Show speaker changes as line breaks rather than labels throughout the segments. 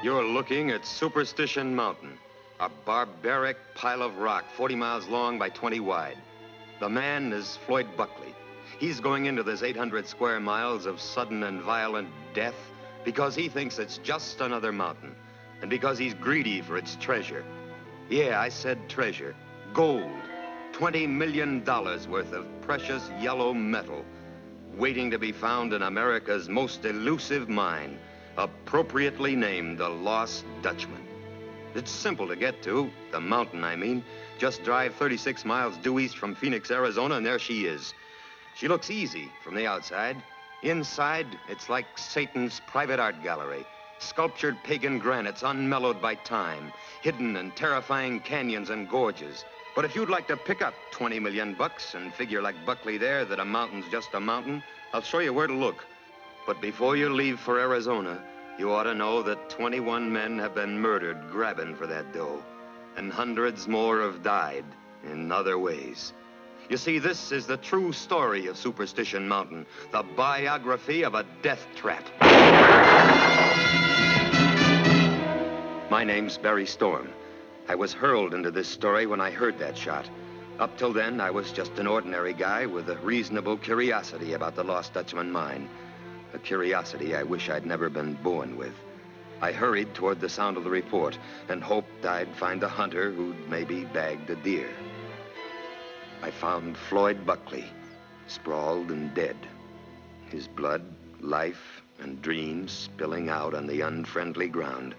You're looking at Superstition Mountain, a barbaric pile of rock 40 miles long by 20 wide. The man is Floyd Buckley. He's going into this 800 square miles of sudden and violent death because he thinks it's just another mountain and because he's greedy for its treasure. Yeah, I said treasure. Gold. $20 million worth of precious yellow metal waiting to be found in America's most elusive mine, appropriately named the Lost Dutchman. It's simple to get to, the mountain, I mean. Just drive 36 miles due east from Phoenix, Arizona, and there she is. She looks easy from the outside. Inside, it's like Satan's private art gallery. Sculptured pagan granites unmellowed by time, hidden in terrifying canyons and gorges. But if you'd like to pick up 20 million bucks and figure like Buckley there that a mountain's just a mountain, I'll show you where to look. But before you leave for Arizona, you ought to know that 21 men have been murdered grabbing for that dough, and hundreds more have died in other ways. You see, this is the true story of Superstition Mountain, the biography of a death trap. My name's Barry Storm. I was hurled into this story when I heard that shot. Up till then, I was just an ordinary guy with a reasonable curiosity about the Lost Dutchman mine. A curiosity I wish I'd never been born with. I hurried toward the sound of the report and hoped I'd find a hunter who'd maybe bagged a deer. I found Floyd Buckley, sprawled and dead. His blood, life, and dreams spilling out on the unfriendly ground.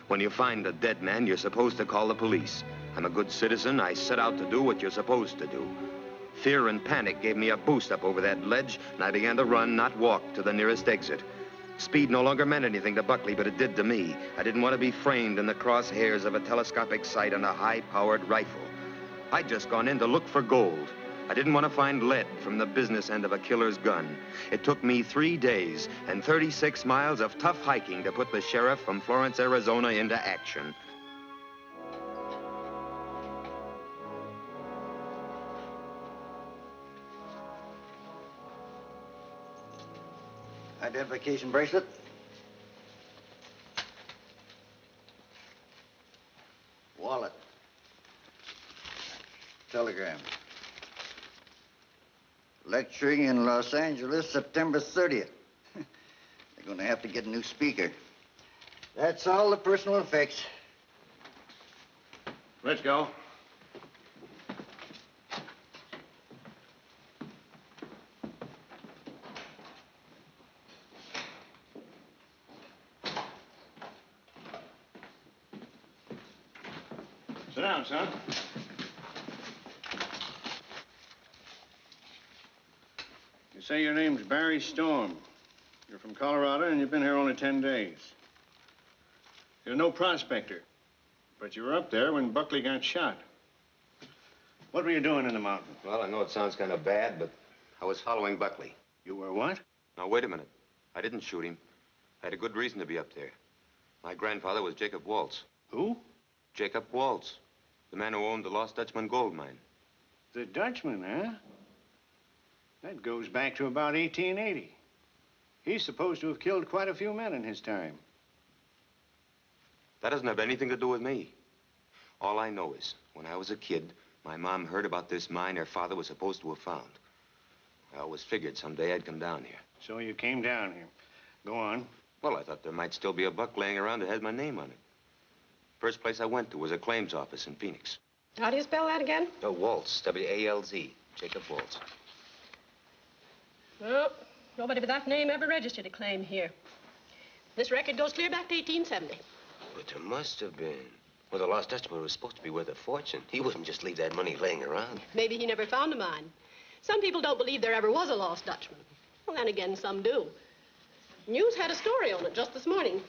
When you find a dead man, you're supposed to call the police. I'm a good citizen. I set out to do what you're supposed to do. Fear and panic gave me a boost up over that ledge, and I began to run, not walk, to the nearest exit. Speed no longer meant anything to Buckley, but it did to me. I didn't want to be framed in the crosshairs of a telescopic sight on a high-powered rifle. I'd just gone in to look for gold. I didn't want to find lead from the business end of a killer's gun. It took me 3 days and 36 miles of tough hiking to put the sheriff from Florence, Arizona into action.
Identification bracelet. Wallet. Telegram. Lecturing in Los Angeles, September 30th. They're going to have to get a new speaker. That's all the personal effects.
Let's go. Sit down, son. You say your name's Barry Storm. You're from Colorado, and you've been here only 10 days. You're no prospector, but you were up there when Buckley got shot. What were you doing in the mountain?
Well, I know it sounds kind of bad, but I was following Buckley.
You were what?
Now, wait a minute. I didn't shoot him. I had a good reason to be up there. My grandfather was Jacob Waltz.
Who?
Jacob Waltz, the man who owned the Lost Dutchman gold mine.
The Dutchman, huh? That goes back to about 1880. He's supposed to have killed quite a few men in his time.
That doesn't have anything to do with me. All I know is, when I was a kid, my mom heard about this mine her father was supposed to have found. I always figured someday I'd come down here.
So you came down here. Go on.
Well, I thought there might still be a buck laying around that had my name on it. First place I went to was a claims office in Phoenix.
How do you spell that again?
Oh, Waltz, W-A-L-Z, Jacob Waltz.
Well, nobody with that name ever registered a claim here. This record goes clear back to 1870.
But there must have been. Well, the Lost Dutchman was supposed to be worth a fortune. He wouldn't just leave that money laying around.
Maybe he never found a mine. Some people don't believe there ever was a Lost Dutchman. Well, then again, some do. News had a story on it just this morning.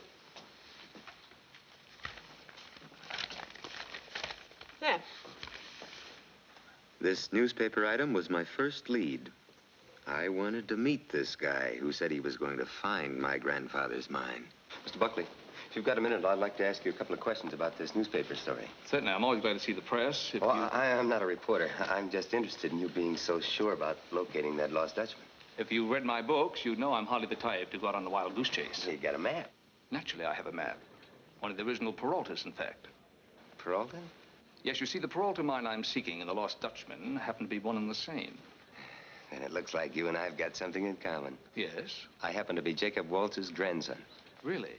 There.
This newspaper item was my first lead. I wanted to meet this guy who said he was going to find my grandfather's mine.
Mr. Buckley, if you've got a minute, I'd like to ask you a couple of questions about this newspaper story.
Certainly. I'm always glad to see the press.
I'm not a reporter. I'm just interested in you being so sure about locating that Lost Dutchman.
If you read my books, you'd know I'm hardly the type to go out on a wild goose chase.
You got a map.
Naturally, I have a map. One of the original Peraltas, in fact.
Peralta?
Yes, you see, the Peralta mine I'm seeking and the Lost Dutchman happen to be one and the same.
And it looks like you and I've got something in common.
Yes?
I happen to be Jacob Waltz's grandson.
Really?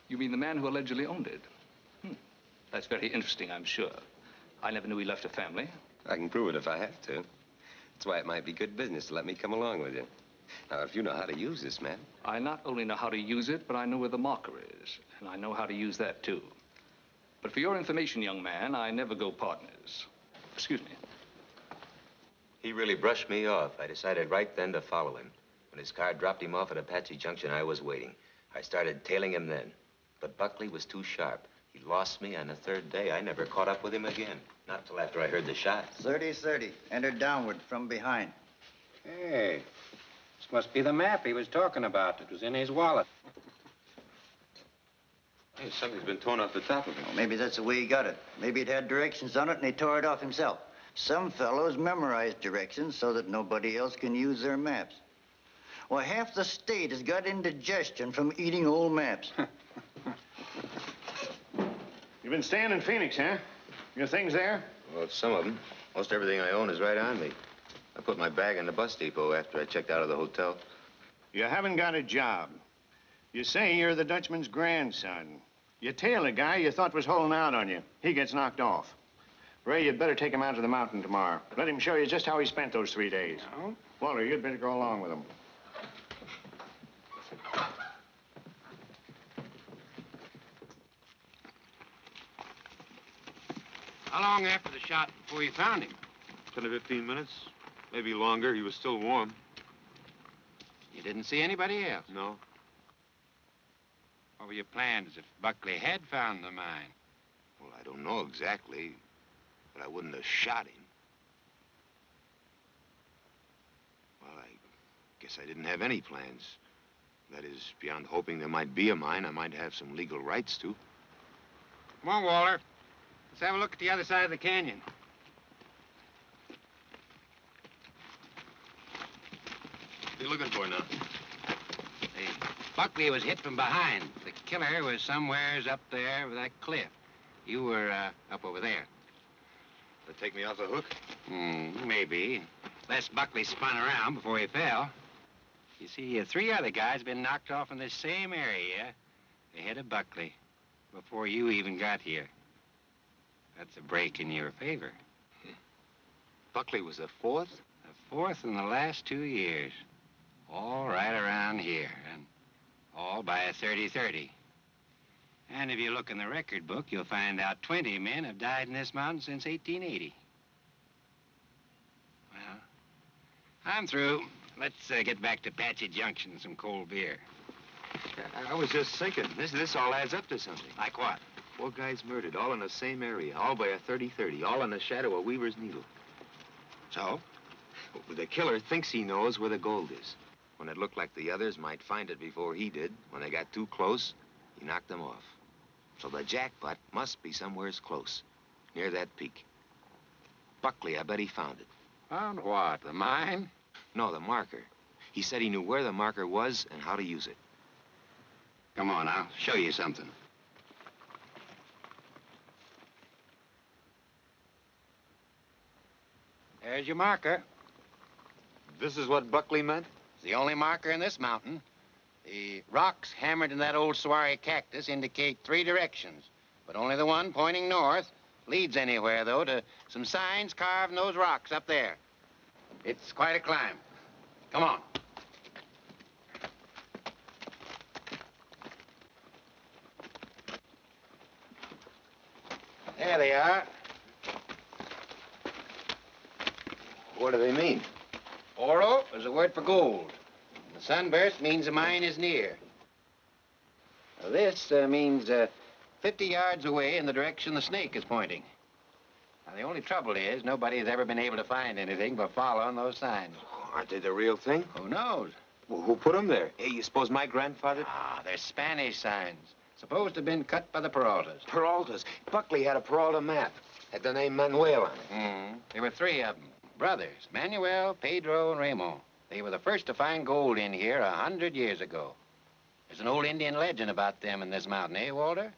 You mean the man who allegedly owned it? That's very interesting, I'm sure. I never knew he left a family.
I can prove it if I have to. That's why it might be good business to let me come along with you. Now, if you know how to use this map.
I not only know how to use it, but I know where the marker is. And I know how to use that, too. But for your information, young man, I never go partners. Excuse me.
He really brushed me off. I decided right then to follow him. When his car dropped him off at Apache Junction, I was waiting. I started tailing him then. But Buckley was too sharp. He lost me on the third day. I never caught up with him again. Not till after I heard the shot.
30-30. Entered downward from behind.
Hey, this must be the map he was talking about. It was in his wallet.
Hey, something's been torn off the top of it.
Well, maybe that's the way he got it. Maybe it had directions on it and he tore it off himself. Some fellows memorize directions so that nobody else can use their maps. Well, half the state has got indigestion from eating old maps.
You've been staying in Phoenix, huh? Your things there?
Well, some of them. Most everything I own is right on me. I put my bag in the bus depot after I checked out of the hotel.
You haven't got a job. You say you're the Dutchman's grandson. You tail a guy you thought was holding out on you. He gets knocked off. Ray, you'd better take him out to the mountain tomorrow. Let him show you just how he spent those 3 days.
No?
Walter, you'd better go along with him.
How long after the shot before you found him?
10 to 15 minutes, maybe longer. He was still warm.
You didn't see anybody else?
No.
What were your plans if Buckley had found the mine?
Well, I don't know exactly, but I wouldn't have shot him. Well, I guess I didn't have any plans. That is, beyond hoping there might be a mine, I might have some legal rights to.
Come on, Walter. Let's have a look at the other side of the canyon.
What are you looking for now?
Buckley was hit from behind. The killer was somewheres up there with that cliff. You were up over there.
That take me off the hook?
Maybe. Unless Buckley spun around before he fell. You see, 3 other guys been knocked off in this same area ahead of Buckley before you even got here. That's a break in your favor.
Buckley was the fourth?
The fourth in the last 2 years. All right around here, and all by a 30-30. And if you look in the record book, you'll find out 20 men have died in this mountain since 1880. Well, I'm through. Let's get back to Apache Junction and some cold beer.
I was just thinking, this all adds up to something.
Like what?
4 guys murdered, all in the same area, all by a 30-30, all in the shadow of Weaver's Needle.
So?
Well, the killer thinks he knows where the gold is. When it looked like the others might find it before he did, when they got too close, he knocked them off. So the jackpot must be somewheres close, near that peak. Buckley, I bet he found it.
Found what? The mine?
No, the marker. He said he knew where the marker was and how to use it.
Come on, I'll show you something. There's your marker.
This is what Buckley meant?
It's the only marker in this mountain. The rocks hammered in that old saguaro cactus indicate 3 directions, but only the one pointing north leads anywhere, though, to some signs carved in those rocks up there. It's quite a climb. Come on. There they are.
What do they mean?
Oro is a word for gold. The sunburst means the mine is near. Now, this means 50 yards away in the direction the snake is pointing. Now, the only trouble is nobody has ever been able to find anything by following those signs.
Aren't they the real thing?
Who knows?
Well, who put them there? Hey, you suppose my grandfather?
They're Spanish signs. Supposed to have been cut by the Peraltas.
Peraltas. Buckley had a Peralta map. Had the name Manuel on it.
There were 3 of them. Brothers, Manuel, Pedro, and Ramon. They were the first to find gold in here 100 years ago. There's an old Indian legend about them in this mountain, eh, Walter?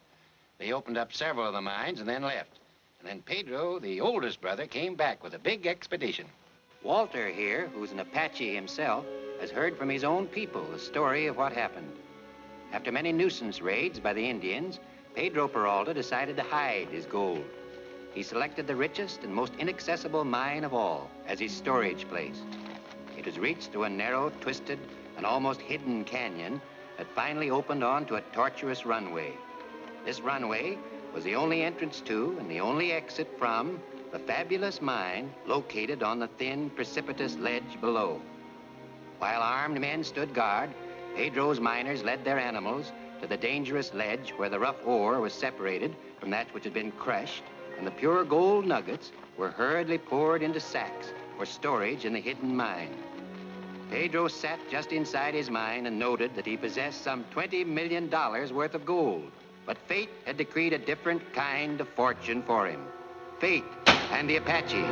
They opened up several of the mines and then left. And then Pedro, the oldest brother, came back with a big expedition. Walter here, who's an Apache himself, has heard from his own people the story of what happened. After many nuisance raids by the Indians, Pedro Peralta decided to hide his gold. He selected the richest and most inaccessible mine of all as his storage place. It was reached through a narrow, twisted, and almost hidden canyon that finally opened onto a tortuous runway. This runway was the only entrance to and the only exit from the fabulous mine located on the thin, precipitous ledge below. While armed men stood guard, Pedro's miners led their animals to the dangerous ledge where the rough ore was separated from that which had been crushed, and the pure gold nuggets were hurriedly poured into sacks for storage in the hidden mine. Pedro sat just inside his mine and noted that he possessed some $20 million worth of gold. But fate had decreed a different kind of fortune for him. Fate and the Apache.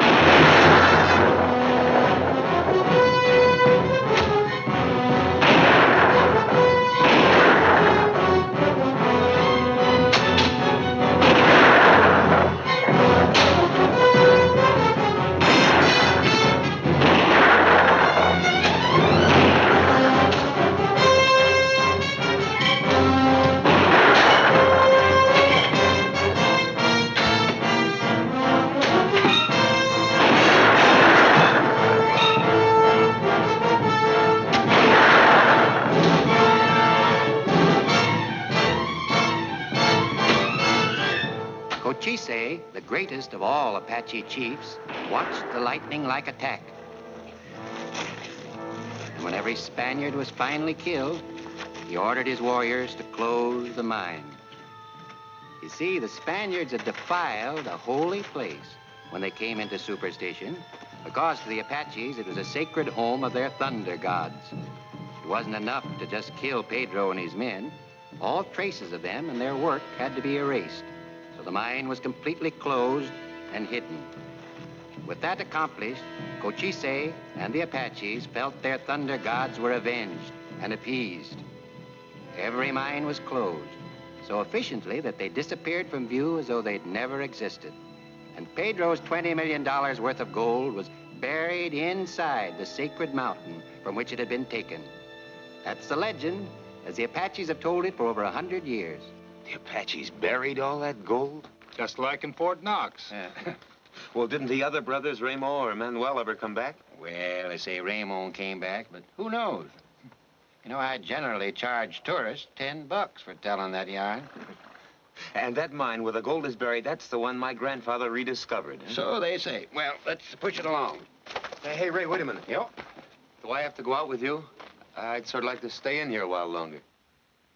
Cochise, the greatest of all Apache chiefs, watched the lightning-like attack. And when every Spaniard was finally killed, he ordered his warriors to close the mine. You see, the Spaniards had defiled a holy place when they came into Superstition, because to the Apaches it was a sacred home of their thunder gods. It wasn't enough to just kill Pedro and his men. All traces of them and their work had to be erased. So the mine was completely closed and hidden. With that accomplished, Cochise and the Apaches felt their thunder gods were avenged and appeased. Every mine was closed so efficiently that they disappeared from view as though they'd never existed. And Pedro's $20 million worth of gold was buried inside the sacred mountain from which it had been taken. That's the legend, as the Apaches have told it for over 100 years.
The Apaches buried all that gold?
Just like in Fort Knox.
Well, didn't the other brothers, Ramo or Manuel, ever come back?
Well, they say Raymond came back, but who knows? You know, I generally charge tourists $10 for telling that yarn.
And that mine where the gold is buried, that's the one my grandfather rediscovered. Huh?
So they say. Well, let's push it along.
Hey, Ray, wait a minute.
Yep.
Do I have to go out with you? I'd sort of like to stay in here a while longer.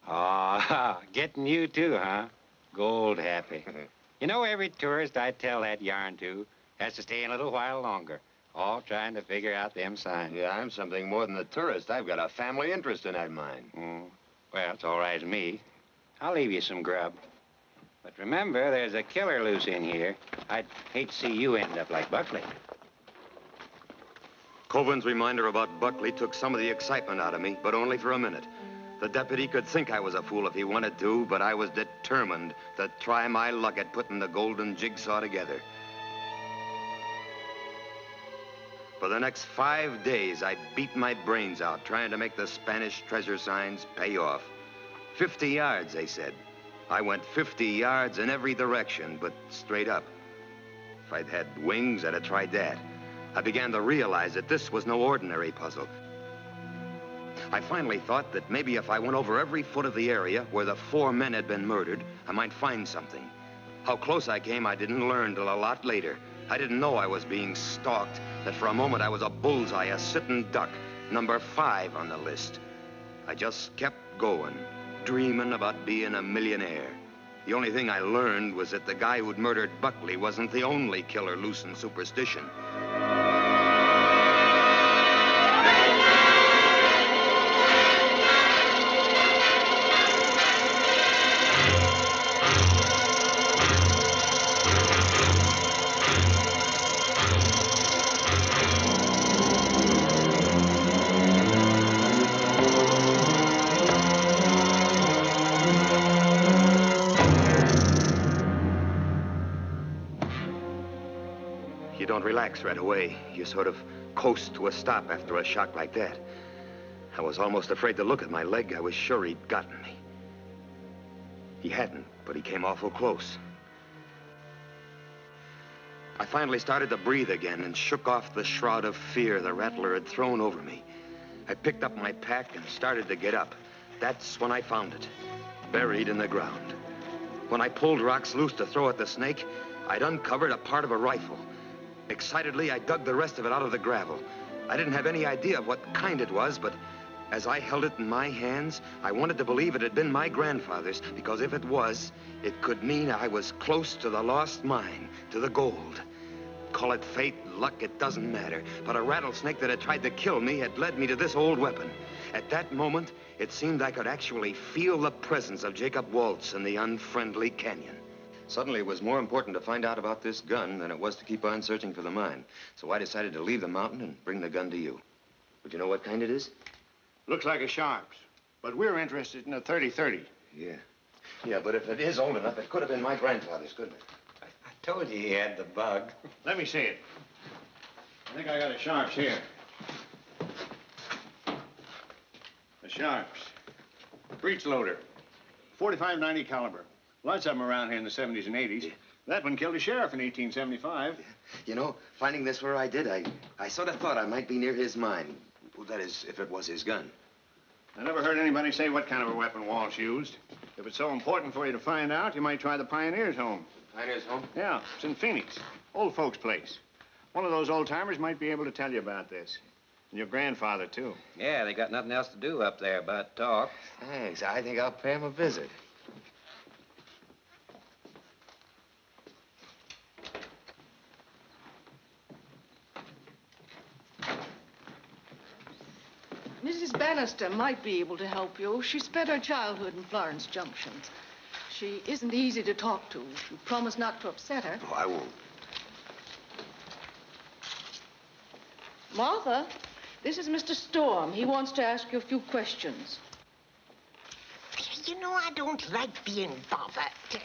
Oh, getting you too, huh? Gold happy. You know, every tourist I tell that yarn to has to stay a little while longer, all trying to figure out them signs.
Yeah, I'm something more than a tourist. I've got a family interest in that mine.
Well, it's all right with me. I'll leave you some grub. But remember, there's a killer loose in here. I'd hate to see you end up like Buckley.
Covan's reminder about Buckley took some of the excitement out of me, but only for a minute. The deputy could think I was a fool if he wanted to, but I was determined to try my luck at putting the golden jigsaw together. For the next 5 days, I beat my brains out trying to make the Spanish treasure signs pay off. 50 yards, they said. I went 50 yards in every direction, but straight up. If I'd had wings, I'd have tried that. I began to realize that this was no ordinary puzzle. I finally thought that maybe if I went over every foot of the area where the 4 men had been murdered, I might find something. How close I came, I didn't learn till a lot later. I didn't know I was being stalked, that for a moment I was a bullseye, a sitting duck, number 5 on the list. I just kept going, dreaming about being a millionaire. The only thing I learned was that the guy who'd murdered Buckley wasn't the only killer loose in Superstition. don't relax right away. You sort of coast to a stop after a shock like that. I was almost afraid to look at my leg. I was sure he'd gotten me. He hadn't, but he came awful close. I finally started to breathe again and shook off the shroud of fear the rattler had thrown over me. I picked up my pack and started to get up. That's when I found it, buried in the ground. When I pulled rocks loose to throw at the snake, I'd uncovered a part of a rifle. Excitedly, I dug the rest of it out of the gravel. I didn't have any idea of what kind it was, but as I held it in my hands, I wanted to believe it had been my grandfather's, because if it was, it could mean I was close to the lost mine, to the gold. Call it fate, luck, it doesn't matter. But a rattlesnake that had tried to kill me had led me to this old weapon. At that moment, it seemed I could actually feel the presence of Jacob Waltz in the unfriendly canyon. Suddenly, it was more important to find out about this gun than it was to keep on searching for the mine. So I decided to leave the mountain and bring the gun to you. Would you know what kind it is?
Looks like a Sharps, but we're interested in a 30-30.
Yeah, but if it is old enough, it could have been my grandfather's, couldn't it?
I told you he had the bug.
Let me see it. I think I got a Sharps here. The Sharps. Breech loader. 45-90 caliber. Lots of them around here in the 70s and 80s. Yeah. That one killed a sheriff in 1875.
You know, finding this where I did, I sort of thought I might be near his mine. That is, if it was his gun.
I never heard anybody say what kind of a weapon Walsh used. If it's so important for you to find out, you might try the Pioneer's home.
Pioneer's home?
Yeah, it's in Phoenix. Old folks' place. One of those old-timers might be able to tell you about this. And your grandfather, too.
Yeah, they got nothing else to do up there but talk.
Thanks. I think I'll pay him a visit.
Mrs. Bannister might be able to help you. She spent her childhood in Florence Junction. She isn't easy to talk to. You promise not to upset her.
Oh, I won't.
Martha, this is Mr. Storm. He wants to ask you a few questions.
You know, I don't like being bothered.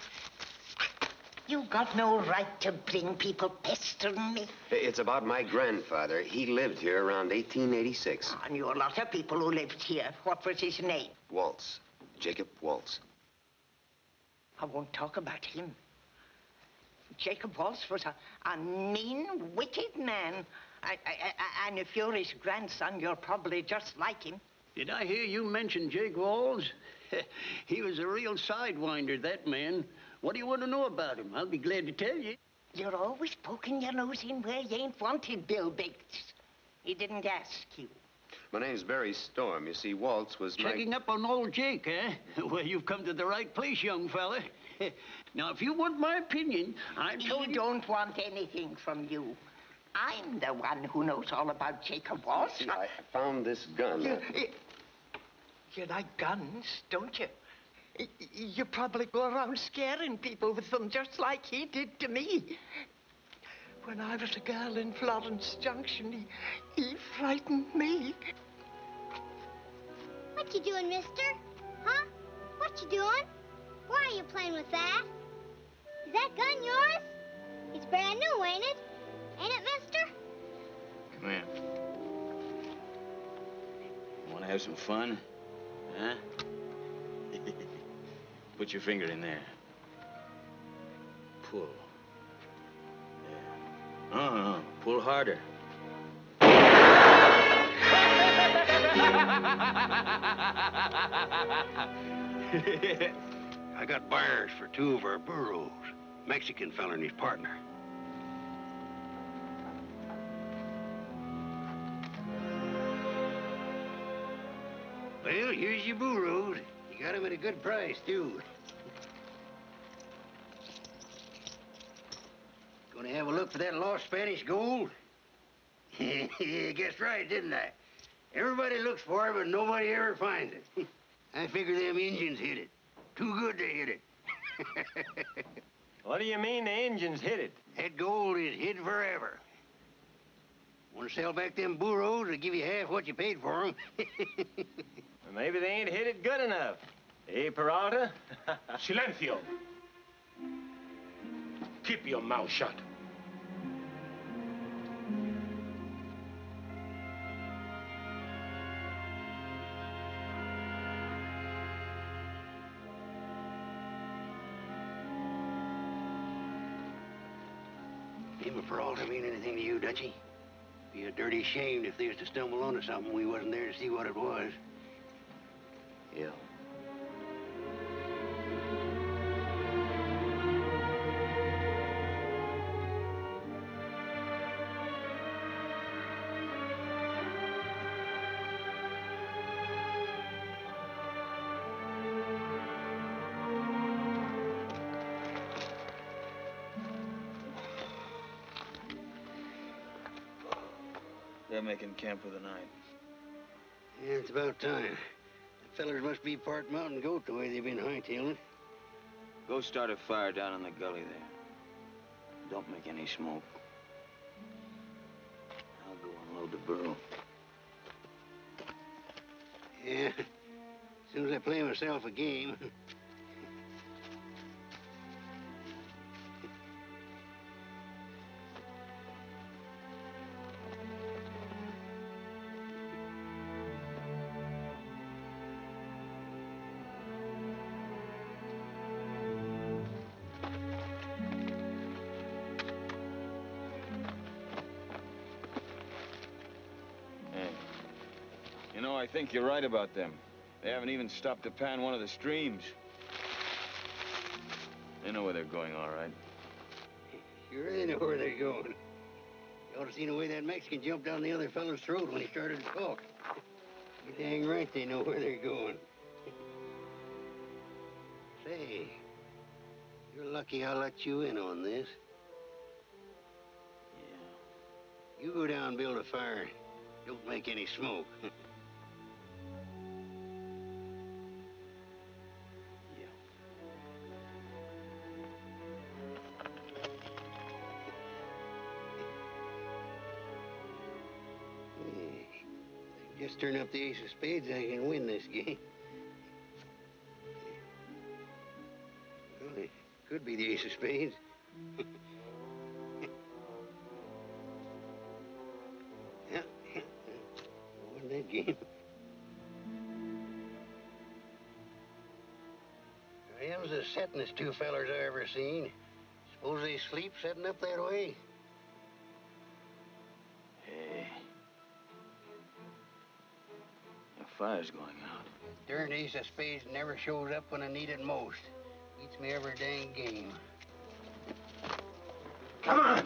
You got no right to bring people pestering me.
It's about my grandfather. He lived here around 1886.
I knew a lot of people who lived here. What was his name?
Waltz. Jacob Waltz.
I won't talk about him. Jacob Waltz was a mean, wicked man. And if you're his grandson, you're probably just like him.
Did I hear you mention Jake Walls? He was a real sidewinder, that man. What do you want to know about him? I'll be glad to tell you.
You're always poking your nose in where you ain't wanted, Bill Biggs. He didn't ask you.
My name's Barry Storm. You see, Waltz was
Checking up on old Jake, eh? Well, you've come to the right place, young fella. Now, if you want my opinion, I'm told
you don't want anything from you. I'm the one who knows all about Jacob Waltz.
See, I found this gun.
You like guns, don't you? You probably go around scaring people with them just like he did to me. When I was a girl in Florence Junction, he frightened me.
What you doing, mister? Huh? What you doing? Why are you playing with that? Is that gun yours? It's brand new, ain't it? Ain't it, mister?
Come here. Want to have some fun? Huh? Put your finger in there. Pull. Yeah. Uh-huh. Pull harder. I got buyers for 2 of our burros. Mexican fella and his partner. Well, here's your burros. You got them at a good price, too. Gonna have a look for that lost Spanish gold? Guessed right, didn't I? Everybody looks for it, but nobody ever finds it. I figure them Indians hid it. Too good to hit it.
What do you mean the Indians hid it?
That gold is hid forever. Want to sell back them burros or give you half what you paid for them?
Well, maybe they ain't hid it good enough. Eh, Peralta?
Silencio. Keep your mouth shut.
Him or Peralta mean anything to you, Dutchie? Be a dirty shame if they was to stumble onto something we wasn't there to see what it was.
Yeah.
They're making camp for the night.
Yeah, it's about time. The fellers must be part mountain goat the way they've been hightailing.
Go start a fire down in the gully there. Don't make any smoke. I'll go unload the burro.
Yeah, as soon as I play myself a game.
You know, I think you're right about them. They haven't even stopped to pan one of the streams. They know where they're going, all right.
Sure they know where they're going. You ought to seen the way that Mexican jumped down the other fellow's throat when he started to talk. You're dang right they know where they're going. Say, you're lucky I let you in on this. Yeah. You go down and build a fire. Don't make any smoke. Just turn up the ace of spades, I can win this game. Well, it could be the ace of spades. Yeah, won that game. Them's the settingest two fellers I ever seen. Suppose they sleep setting up that way?
Hey. The fire's going out.
Darn ace of spades never shows up when I need it most. Beats me every dang game.
Come on!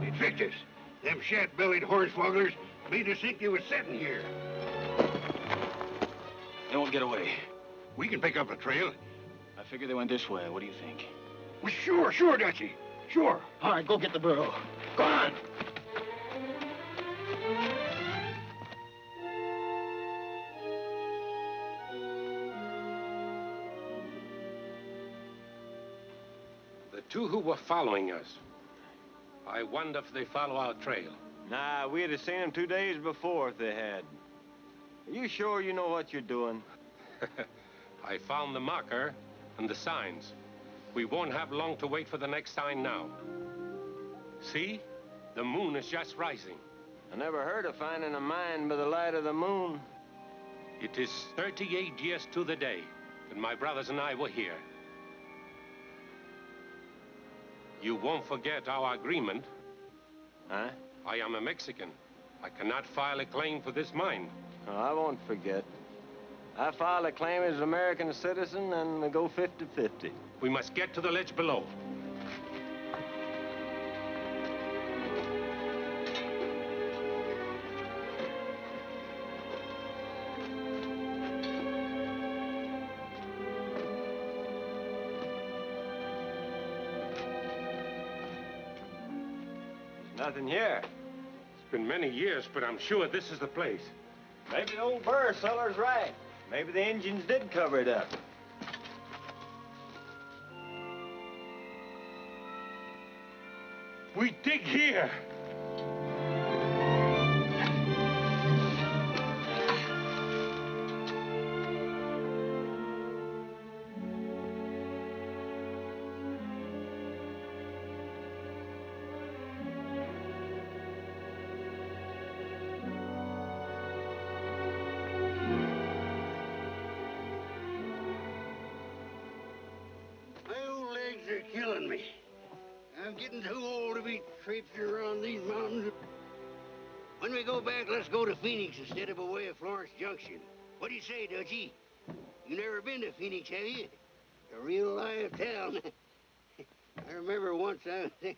They tricked us. Them shat-bellied horse smugglers made us think they was sitting here.
They won't get away.
We can pick up a trail.
I figure they went this way. What do you think?
Well, sure, Dutchie. Sure.
All right, go get the burro. Go on!
The two who were following us. I wonder if they follow our trail.
Nah, we'd have seen them 2 days before if they had. Are you sure you know what you're doing?
I found the marker and the signs. We won't have long to wait for the next sign now. See? The moon is just rising.
I never heard of finding a mine by the light of the moon.
It is 38 years to the day that my brothers and I were here. You won't forget our agreement.
Huh?
I am a Mexican. I cannot file a claim for this mine.
Oh, I won't forget. I file a claim as an American citizen, and we go 50-50.
We must get to the ledge below.
Nothing here.
It's been many years, but I'm sure this is the place.
Maybe the old burr seller's right. Maybe the Indians did cover it up.
We dig here.
getting too old to be traipsing around these mountains. When we go back, let's go to Phoenix instead of away at Florence Junction. What do you say, Dutchie? You never been to Phoenix, have you? A real live town. I remember once I was there.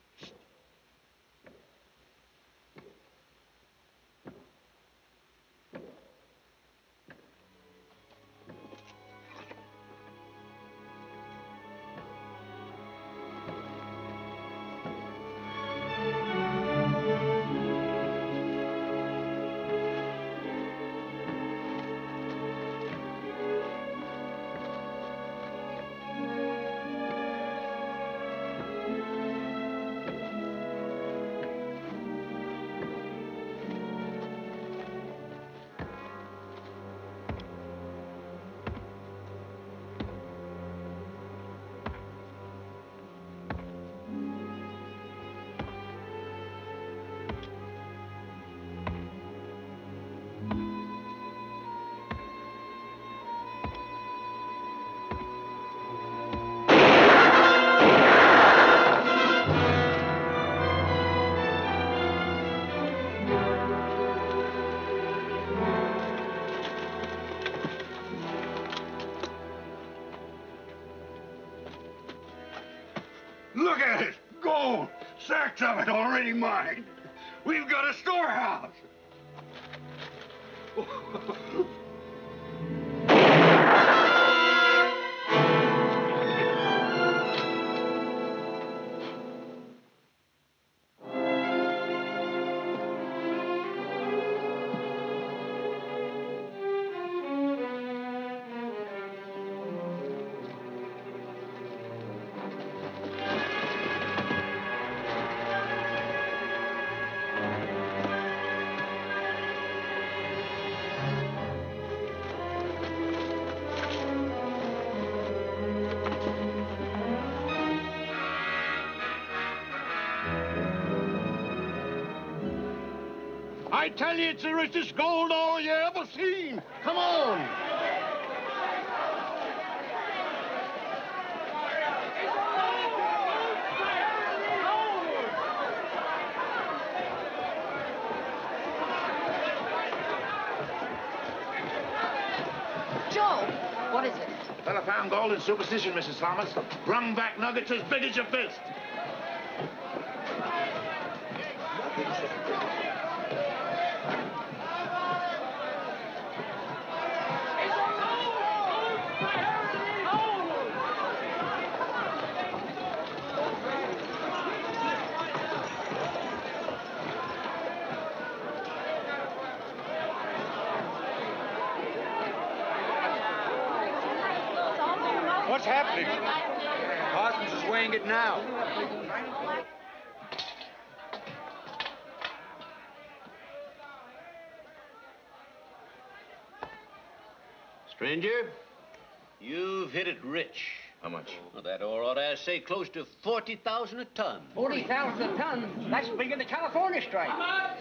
Look at it! Gold! Sacks of it already mined! We've got a storehouse! I tell you, it's the richest gold ore you ever seen. Come on.
Joe, what is it?
The fella found gold in Superstition, Mrs. Thomas. Brung back nuggets as big as your fist.
What's happening? Parsons is weighing it now.
Stranger, you've hit it rich.
How much?
Well, that ore ought to say close to 40,000 a ton.
40,000 a ton? That's bigger than the California strike. How much?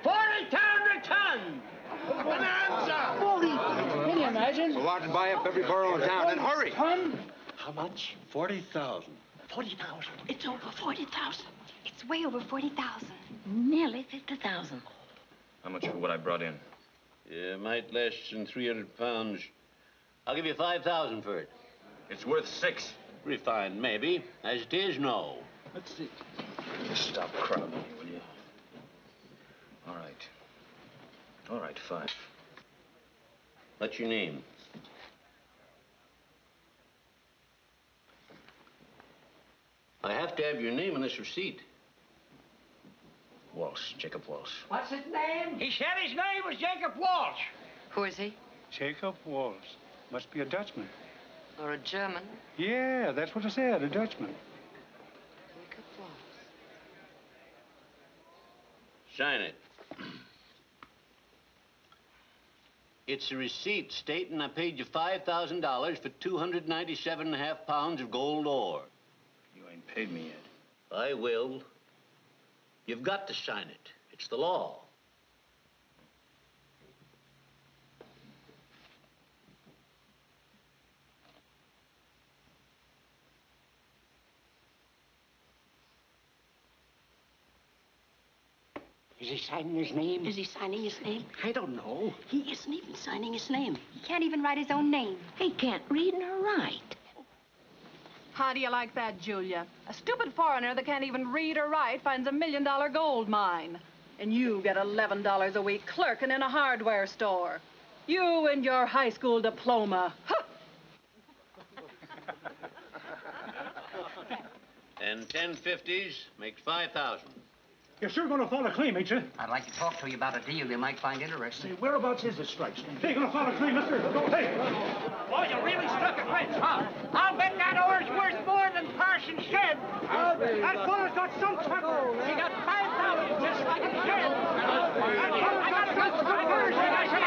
40,000 a ton!
Bonanza!
40! Can you imagine?
Go out and buy up every borough in town, and hurry.
Ton?
How much? 40,000.
40,000.
It's over 40,000. It's way over 40,000. Nearly 50,000.
How much for what I brought in?
Yeah, might less than 300 pounds. I'll give you 5,000 for it.
It's worth 6.
Refined, maybe. As it is, no.
Let's see. Just stop crowding me, will you? All right. All right, 5.
What's your name? I have to have your name on this receipt.
Walsh, Jacob Walsh.
What's his name? He said his name was Jacob Walsh.
Who is he?
Jacob Walsh. Must be a Dutchman.
Or a German?
Yeah, that's what I said, a Dutchman.
Jacob Walsh.
Sign it. It's a receipt stating I paid you $5,000 for 297.5 pounds of gold ore.
You ain't paid me yet.
I will. You've got to sign it. It's the law. Is he signing his name?
Is he signing his name?
I don't know.
He isn't even signing his name.
He can't even write his own name.
He can't read nor write.
How do you like that, Julia? A stupid foreigner that can't even read or write finds $1 million gold mine. And you get $11 a week clerking in a hardware store. You and your high school diploma. Huh.
And 10 50s makes 5,000.
You're sure going to file a claim, ain't you?
I'd like to talk to you about a deal you might find interesting.
Hey, whereabouts is this strike? Hey, going to file a claim, mister? Hey!
Boy, you really struck it rich, huh? I'll bet that ore's worth more than Parson said. That feller's got some trouble. He got 5,000 just like he said. That feller's got some trouble. He got 5,000.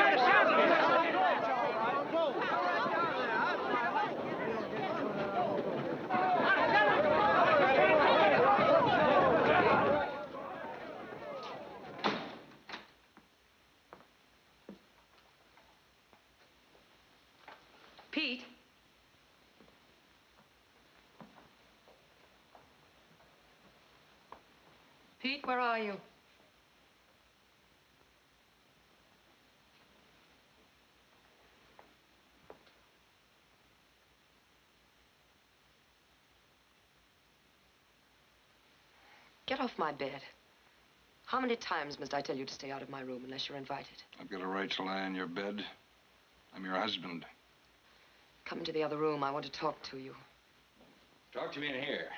Pete. Pete, where are you?
Get off my bed. How many times must I tell you to stay out of my room unless you're invited?
I've got a right to lie in your bed. I'm your husband.
Come into the other room. I want to talk to you.
Talk to me in here.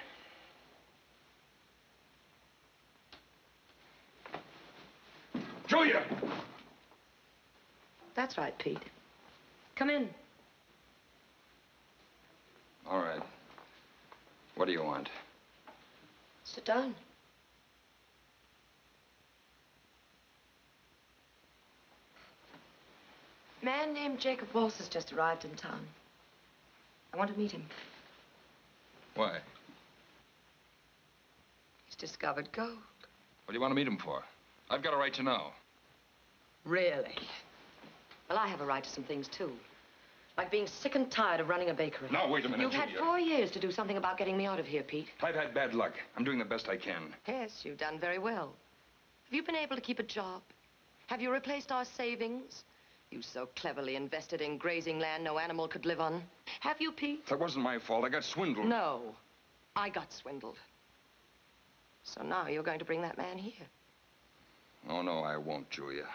Julia!
That's right, Pete. Come in.
All right. What do you want?
Sit down. A man named Jacob Walsh has just arrived in town. I want to meet him.
Why?
He's discovered gold.
What do you want to meet him for? I've got a right to know.
Really? Well, I have a right to some things, too. Like being sick and tired of running a bakery.
Now, wait a minute,
You've had
Julia.
4 years to do something about getting me out of here, Pete.
I've had bad luck. I'm doing the best I can.
Yes, you've done very well. Have you been able to keep a job? Have you replaced our savings? You so cleverly invested in grazing land no animal could live on. Have you, Pete?
That wasn't my fault. I got swindled.
No. I got swindled. So now you're going to bring that man here.
Oh, no, I won't, Julia.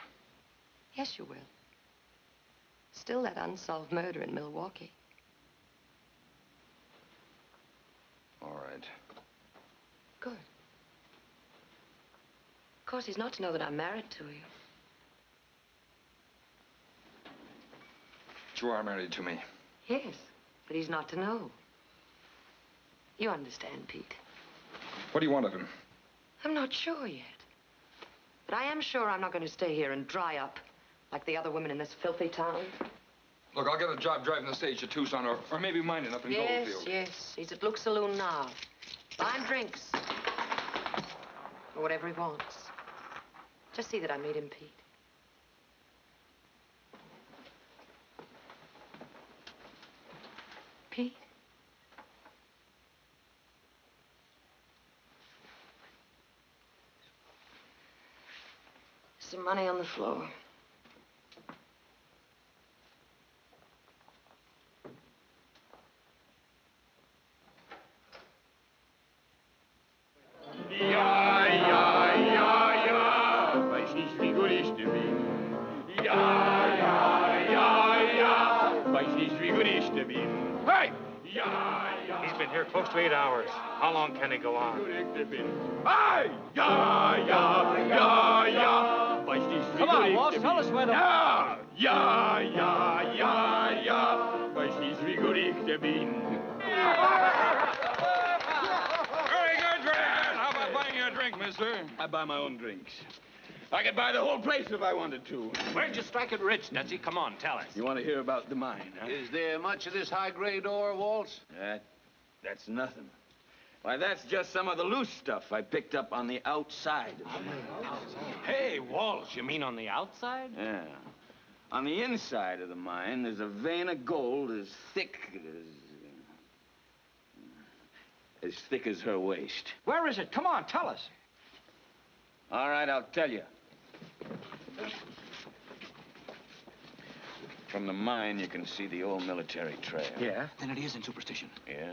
Yes, you will. Still that unsolved murder in Milwaukee.
All right.
Good. Of course, he's not to know that I'm married to you.
But you are married to me.
Yes, but he's not to know. You understand, Pete.
What do you want of him?
I'm not sure yet. But I am sure I'm not going to stay here and dry up like the other women in this filthy town.
Look, I'll get a job driving the stage to Tucson or maybe mining up in Goldfield.
Yes. He's at Luke's Saloon now. Buying drinks. Or whatever he wants. Just see that I meet him, Pete. Pete? Some money on the floor.
Hey!
He's been here close to 8 hours. How long can he go on?
Hey!
Come on, Walsh, tell us where to...
Very good, very good. How about buying you a drink, mister?
I buy my own drinks. I could buy the whole place if I wanted to.
Where'd you strike it rich, Dutchie? Come on, tell us.
You want to hear about the mine, huh?
Is there much of this high-grade ore, Waltz?
That's nothing. Why, that's just some of the loose stuff I picked up on the outside of the mine.
Hey, Walsh, you mean on the outside?
Yeah. On the inside of the mine, there's a vein of gold as thick as her waist.
Where is it? Come on, tell us.
All right, I'll tell you. From the mine, you can see the old military trail.
Yeah? Then it isn't superstition.
Yeah?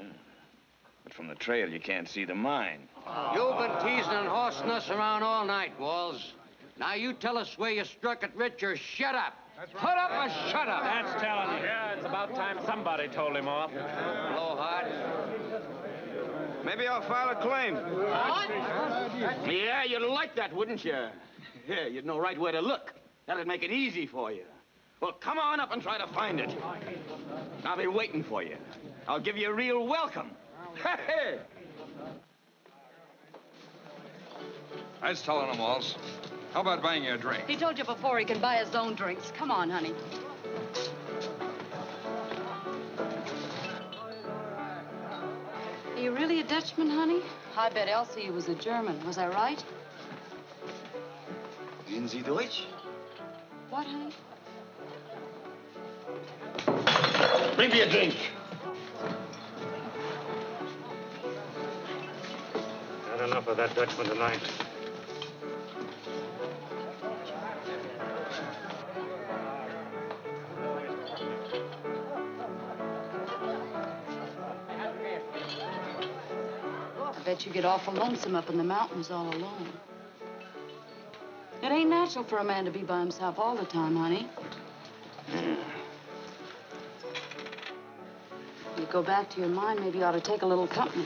But from the trail, you can't see the mine.
You've been teasing and horsing us around all night, Walls. Now you tell us where you struck it rich or shut up. Put up or shut up.
That's telling you. Yeah, it's about time somebody told him off.
Blowhard.
Maybe I'll file a claim.
What?
Yeah, you'd like that, wouldn't you? Yeah, you'd know right where to look. That'd make it easy for you. Well, come on up and try to find it. I'll be waiting for you. I'll give you a real welcome. Hey!
That's telling him, Walls. How about buying you a drink?
He told you before he can buy his own drinks. Come on, honey. Are you really a Dutchman, honey? I bet Elsie was a German. Was I right?
Reden Sie Deutsch?
What, honey?
Bring me a drink.
Not enough of that Dutchman tonight.
I bet you get awful lonesome up in the mountains all alone. It ain't natural for a man to be by himself all the time, honey. You go back to your mine, maybe you ought to take a little company.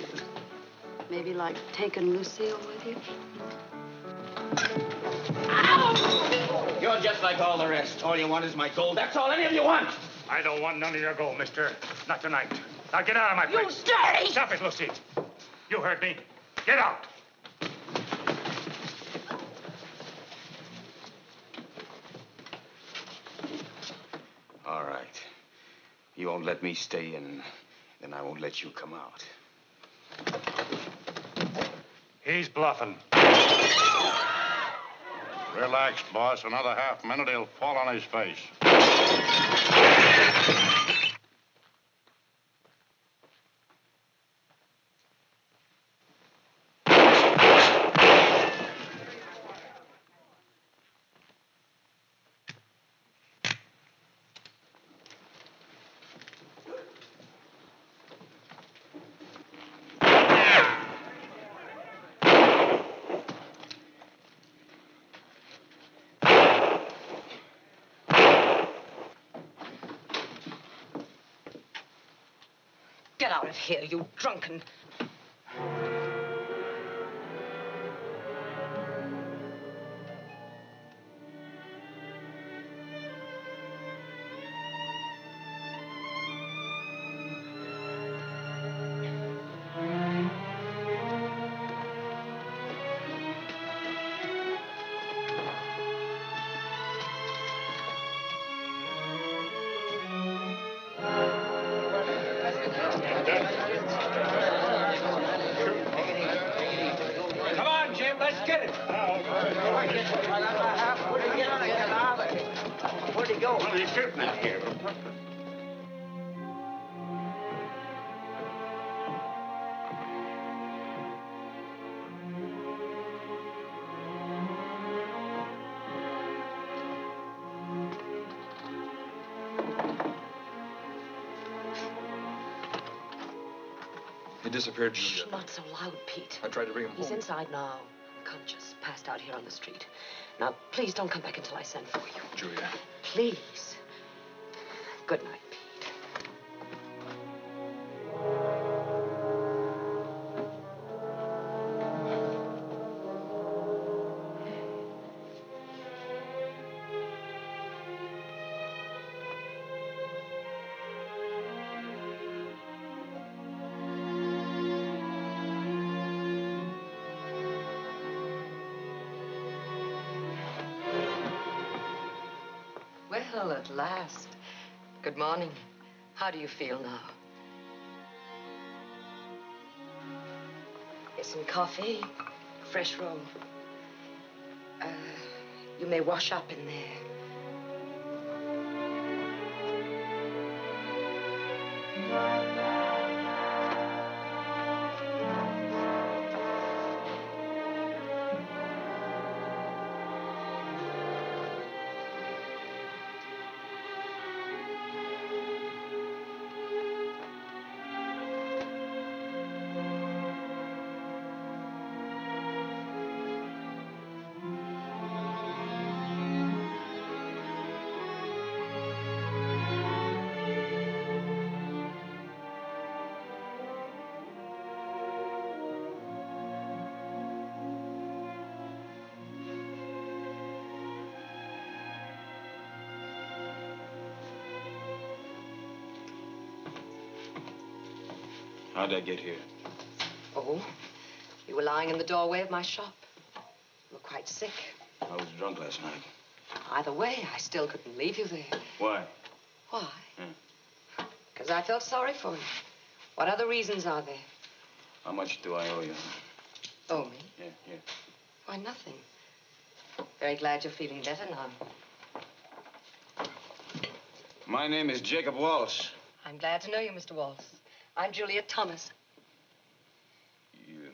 Maybe like taking Lucille with you.
Ow! You're just like all the rest. All you want is my gold. That's all any of you want.
I don't want none of your gold, mister. Not tonight. Now get out of my place.
You dirty!
Stop it, Lucy. You heard me. Get out.
All right. You won't let me stay in, then I won't let you come out.
He's bluffing.
Relax, boss. Another half minute, he'll fall on his face.
Get out of here, you drunken...
Come on, Jim, let's get it. Where'd he go?
Well, he's shooting at you.
He disappeared,
Shh,
Julia.
not so loud, Pete.
I tried to bring him
He's
home.
inside now, unconscious, passed out here on the street. Now, please don't come back until I send for you.
Julia.
Please. Good night, Pete. Well, at last. Good morning. How do you feel now? Here's some coffee, fresh roll. You may wash up in there.
How'd I get here?
Oh, you were lying in the doorway of my shop. You were quite sick.
I was drunk last night.
Either way, I still couldn't leave you there.
Why?
Why? Because I felt sorry for you. What other reasons are there?
How much do I owe you?
Oh, me?
Yeah, yeah.
Why, nothing. Very glad you're feeling better now.
My name is Jacob Wallace.
I'm glad to know you, Mr. Wallace. I'm Juliet Thomas.
You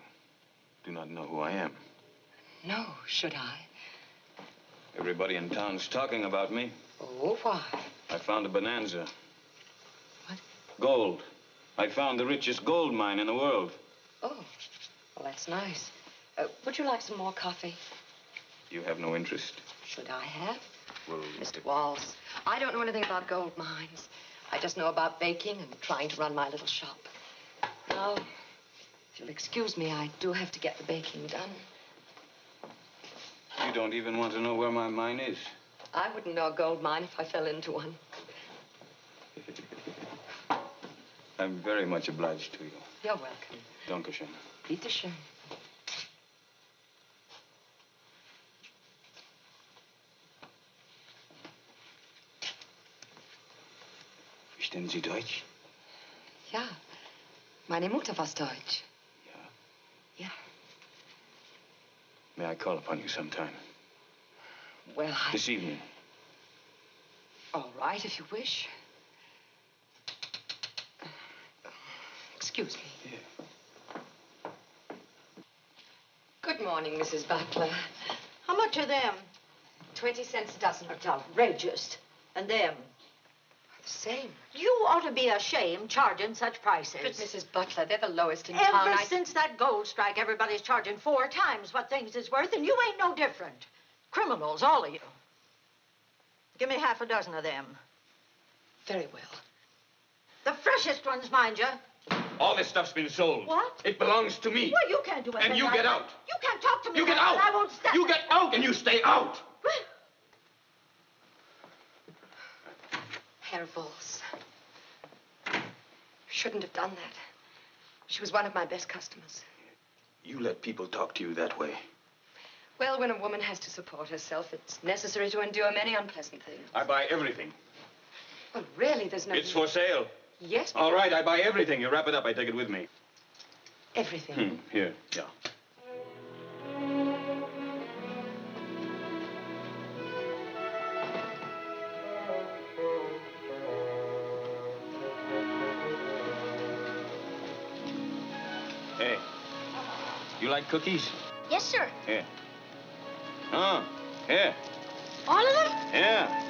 do not know who I am.
No, should I?
Everybody in town's talking about me.
Oh, why?
I found a bonanza.
What?
Gold. I found the richest gold mine in the world.
Oh, well, that's nice. Would you like some more coffee?
You have no interest.
Should I have?
Well,
Mr. Wallace, I don't know anything about gold mines. I just know about baking and trying to run my little shop. Now, if you'll excuse me, I do have to get the baking done.
you don't even want to know where my mine is.
I wouldn't know a gold mine if I fell into one.
I'm very much obliged to you.
You're welcome.
Dankeschön.
Bitte schön.
Verstehen Sie Deutsch?
Ja, meine Mutter war Deutsch.
Ja.
Ja.
May I call upon you sometime?
Well,
This evening.
All right, if you wish. Excuse me.
Yeah.
Good morning, Mrs. Butler.
How much are them?
20 cents a dozen.
That's outrageous. And them?
The same.
You ought to be ashamed charging such prices.
But, Mrs. Butler, they're the lowest in
Ever
town.
since that gold strike, everybody's charging 4 times what things is worth, and you ain't no different. Criminals, all of you. Give me half a dozen of them.
Very well.
The freshest ones, mind you.
All this stuff's been sold.
What?
It belongs to me.
Well, you can't do anything
And you
like
get
that.
out.
You can't talk to me
You get
like
out.
that. I won't stand
You
it.
get out and you stay out.
Herr Voss. Shouldn't have done that. She was one of my best customers.
You let people talk to you that way.
Well, when a woman has to support herself, it's necessary to endure many unpleasant things.
I buy everything.
Well, really, there's no...
It's for sale.
Yes, but...
All right, I buy everything. You wrap it up, I take it with me.
Everything.
Here, yeah. Hey, you like cookies?
Yes, sir.
Here. Oh, here.
All of them?
Yeah.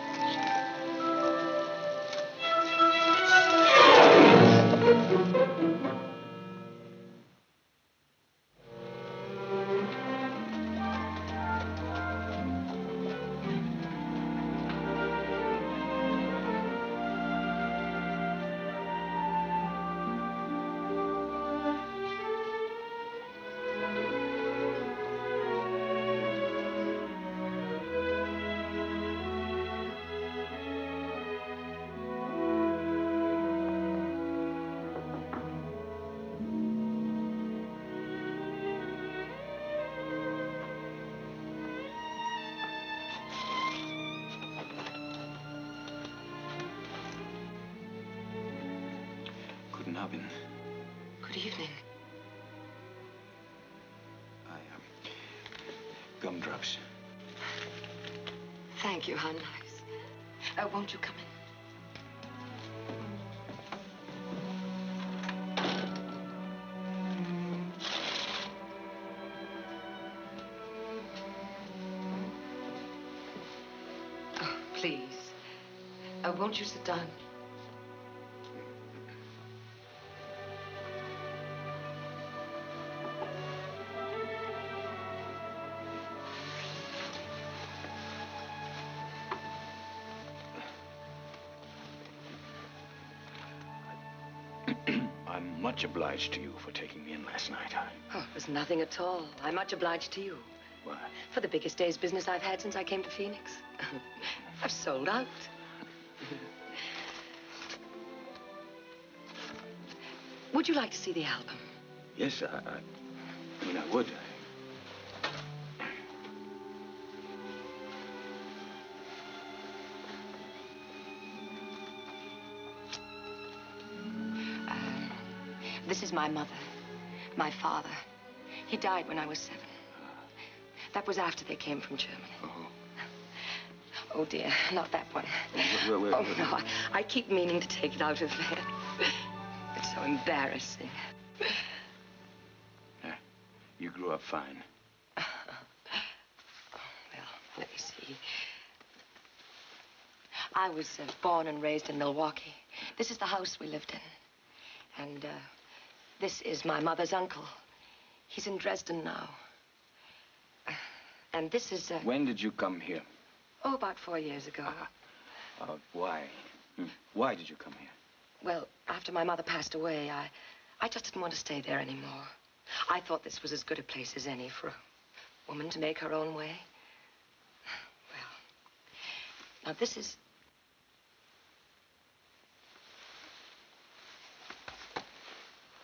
Guten Abend.
Good evening.
Gumdrops.
Thank you. How nice. Won't you come in? Oh, please. Won't you sit down?
I'm much obliged to you for taking me in last night.
Oh, it was nothing at all. I'm much obliged to you.
Why?
For the biggest day's business I've had since I came to Phoenix. I've sold out. Would you like to see the album?
Yes, I mean, I would.
This is my mother, my father. He died when I was 7. That was after they came from Germany. Oh, dear, not that one.
Wait.
Oh, no, I keep meaning to take it out of there. It's so embarrassing.
You grew up fine.
Well, let me see. I was born and raised in Milwaukee. This is the house we lived in. And this is my mother's uncle. He's in Dresden now. And this is...
When did you come here?
Oh, about 4 years ago.
Why? Why did you come here?
Well, after my mother passed away, I just didn't want to stay there anymore. I thought this was as good a place as any for a woman to make her own way. Well, now this is...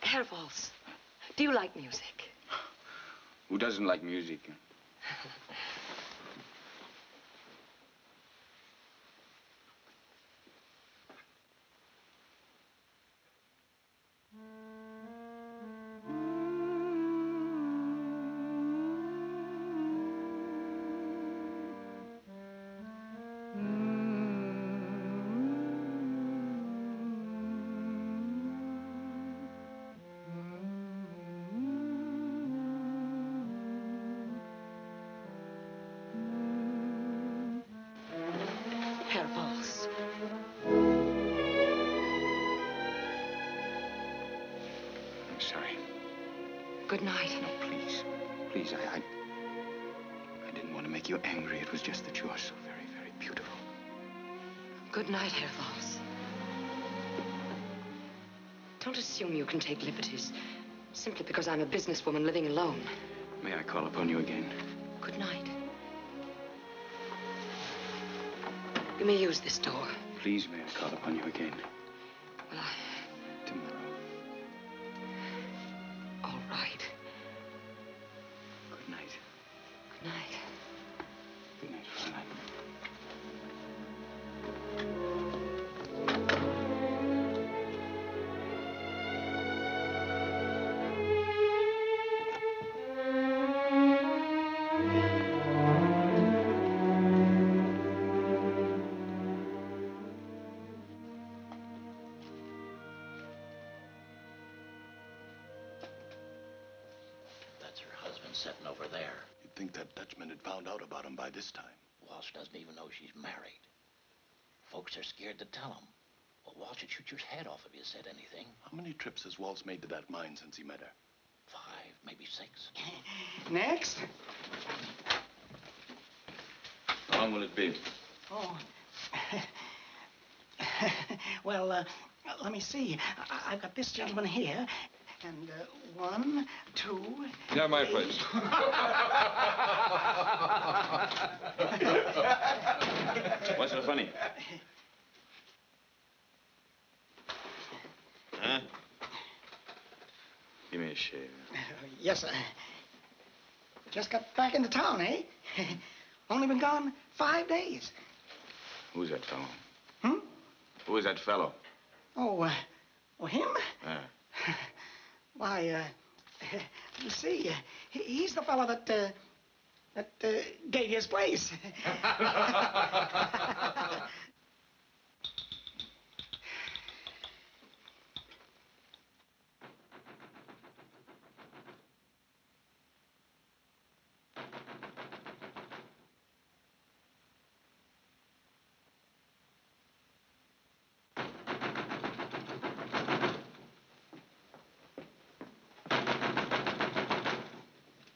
Herr Waltz, do you like music?
Who doesn't like music?
Herr Waltz.
I'm sorry.
Good night.
No, please. Please, I didn't want to make you angry. It was just that you are so very, very beautiful.
Good night, Herr Waltz. Don't assume you can take liberties simply because I'm a businesswoman living alone.
May I call upon you again?
Good night. You may use this door.
Please, may I call upon you again?
Well,
Tomorrow.
all right.
Good night.
Good night.
Good night, Fräulein.
That's her husband sitting over there.
You'd think that Dutchman had found out about him by this time.
Walsh doesn't even know she's married. Folks are scared to tell him. Well, Walsh would shoot your head off if you said anything.
How many trips has Waltz made to that mine since he met her?
5, maybe 6.
Next.
How long will it be?
Oh. Well, let me see. I've got this gentleman here. And 1, 2...
Yeah, my place.
What's so funny? Huh? Give me a shave.
Yes, sir. Just got back into town, eh? Only been gone 5 days.
Who's that fellow?
Hmm?
Who is that fellow?
Oh, him?
Yeah.
Why, you see, he's the fellow that gave you his place.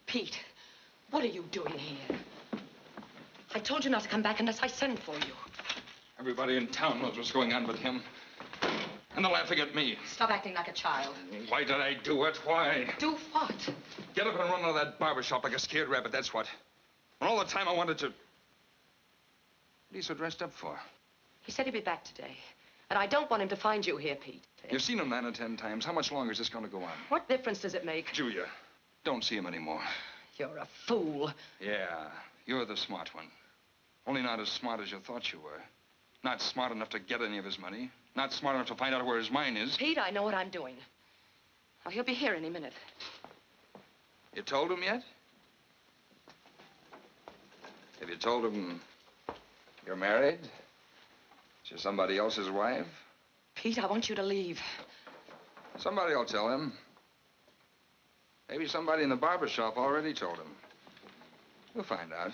Pete, what are you doing here? I told you not to come back unless I send for you.
Everybody in town knows what's going on with him. And they're laughing at me.
Stop acting like a child.
Why did I do it? Why?
Do what?
Get up and run out of that barber shop like a scared rabbit, that's what. And all the time I wanted to... What are you so dressed up for?
He said he'd be back today. And I don't want him to find you here, Pete.
You've seen him 9 or 10 times. How much longer is this going to go on?
What difference does it make?
Julia, don't see him anymore.
You're a fool.
Yeah, you're the smart one. Only not as smart as you thought you were. Not smart enough to get any of his money. Not smart enough to find out where his mine is.
Pete, I know what I'm doing. Now, he'll be here any minute.
You told him yet? Have you told him you're married? You're somebody else's wife?
Pete, I want you to leave.
Somebody will tell him. Maybe somebody in the barber shop already told him. You'll find out.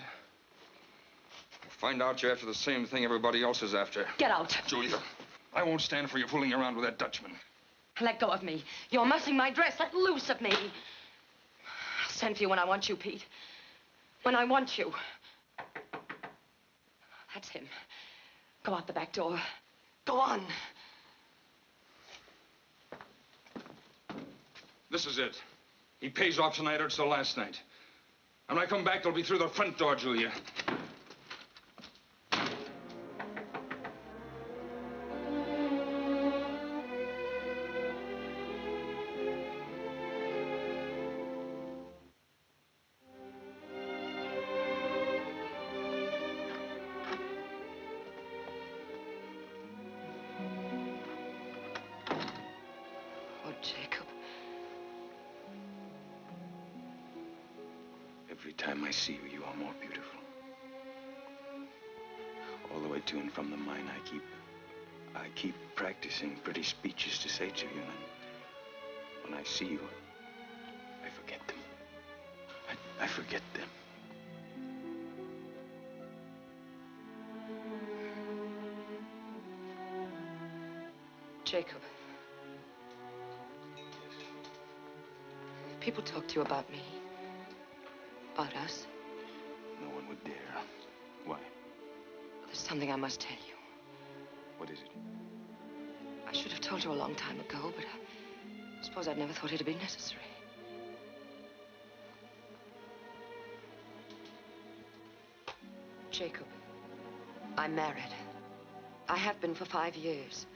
Find out you're after the same thing everybody else is after.
Get out.
Julia, I won't stand for you fooling around with that Dutchman.
Let go of me. You're mussing my dress. Let loose of me. I'll send for you when I want you, Pete. When I want you. That's him. Go out the back door. Go on.
This is it. He pays off tonight or it's the last night. When I come back, it'll be through the front door, Julia.
Oh, Jacob.
Every time I see you, you are more beautiful. All the way to and from the mine, I keep practicing pretty speeches to say to you, and when I see you, I forget them. I forget them.
Jacob. People talk to you about me. About us.
No one would dare. Why?
There's something I must tell you.
What is it?
I should have told you a long time ago, but I suppose I'd never thought it'd be necessary. Jacob, I'm married. I have been for 5 years.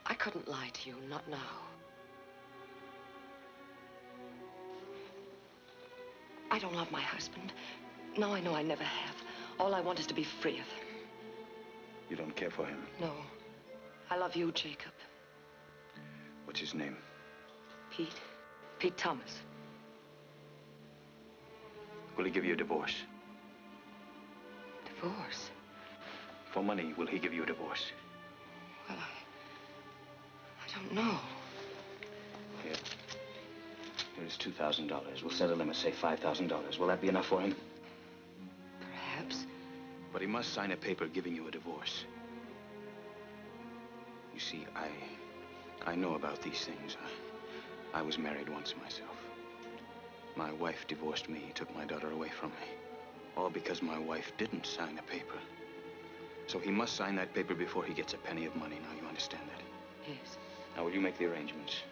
I couldn't lie to you, not now. I don't love my husband. No, I know I never have. All I want is to be free of him.
You don't care for him?
No. I love you, Jacob.
What's his name?
Pete. Pete Thomas.
Will he give you a divorce?
Divorce?
For money, will he give you a divorce?
Well, I don't know.
Here. Here's $2,000. We'll set a limit, say $5,000. Will that be enough for him?
Perhaps.
But he must sign a paper giving you a divorce. You see, I know about these things. I was married once myself. My wife divorced me, took my daughter away from me. All because my wife didn't sign a paper. So he must sign that paper before he gets a penny of money. Now, you understand that?
Yes.
Now, will you make the arrangements?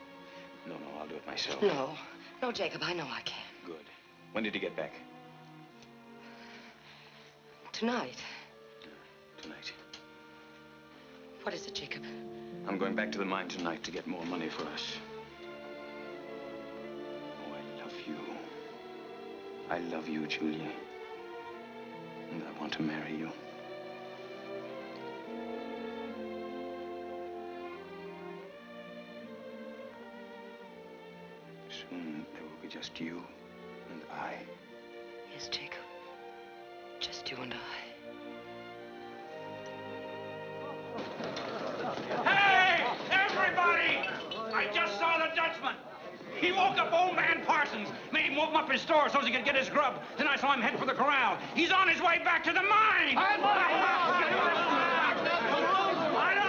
No, I'll do it myself.
No. No, Jacob, I know I can.
Good. When did he get back?
Tonight.
Tonight.
What is it, Jacob?
I'm going back to the mine tonight to get more money for us. Oh, I love you. I love you, Julia. And I want to marry you. Soon there will be just you and I.
Yes, Jacob. Just you and I.
Hey, everybody! I just saw the Dutchman. He woke up old man Parsons, made him open up his store so he could get his grub. Then I saw him head for the corral. He's on his way back to the mine. I don't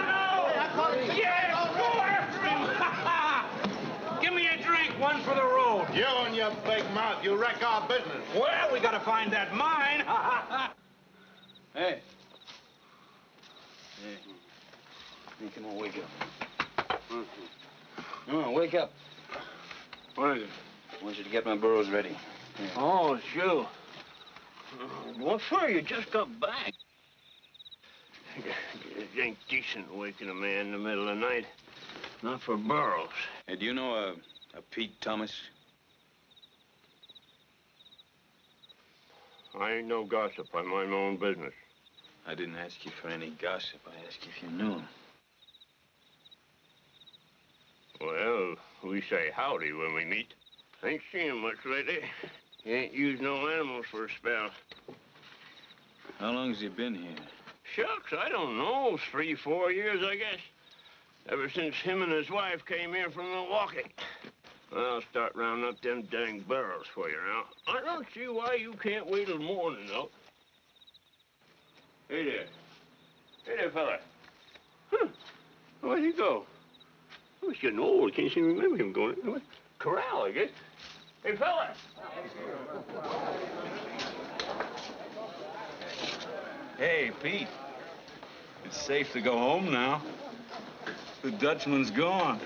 know. Yeah, go after him. Give me a drink, one for the road.
You and your big mouth, you wreck our business.
Well, we gotta find that mine.
Hey. Hey, come on, wake up. Come on, wake up.
What is it?
I want you to get my burros ready. Here.
Oh, sure. What for? You just got back.
It ain't decent waking a man in the middle of the night. Not for Burroughs.
Hey, do you know a Pete Thomas?
I ain't no gossip. I mind my own business.
I didn't ask you for any gossip. I asked you if you knew him.
Well, we say howdy when we meet. Ain't seen him much lately. He ain't used no animals for a spell.
How long has he been here?
Shucks, I don't know. 3, 4 years, I guess. Ever since him and his wife came here from Milwaukee. I'll start rounding up them dang barrels for you now. I don't see why you can't wait till morning, though. Hey there. Hey there, fella. Huh. Where'd he go? Oh, he's getting old. I can't seem to remember him going. Corral, I guess. Hey, fella.
Hey, Pete. It's safe to go home now. The Dutchman's gone.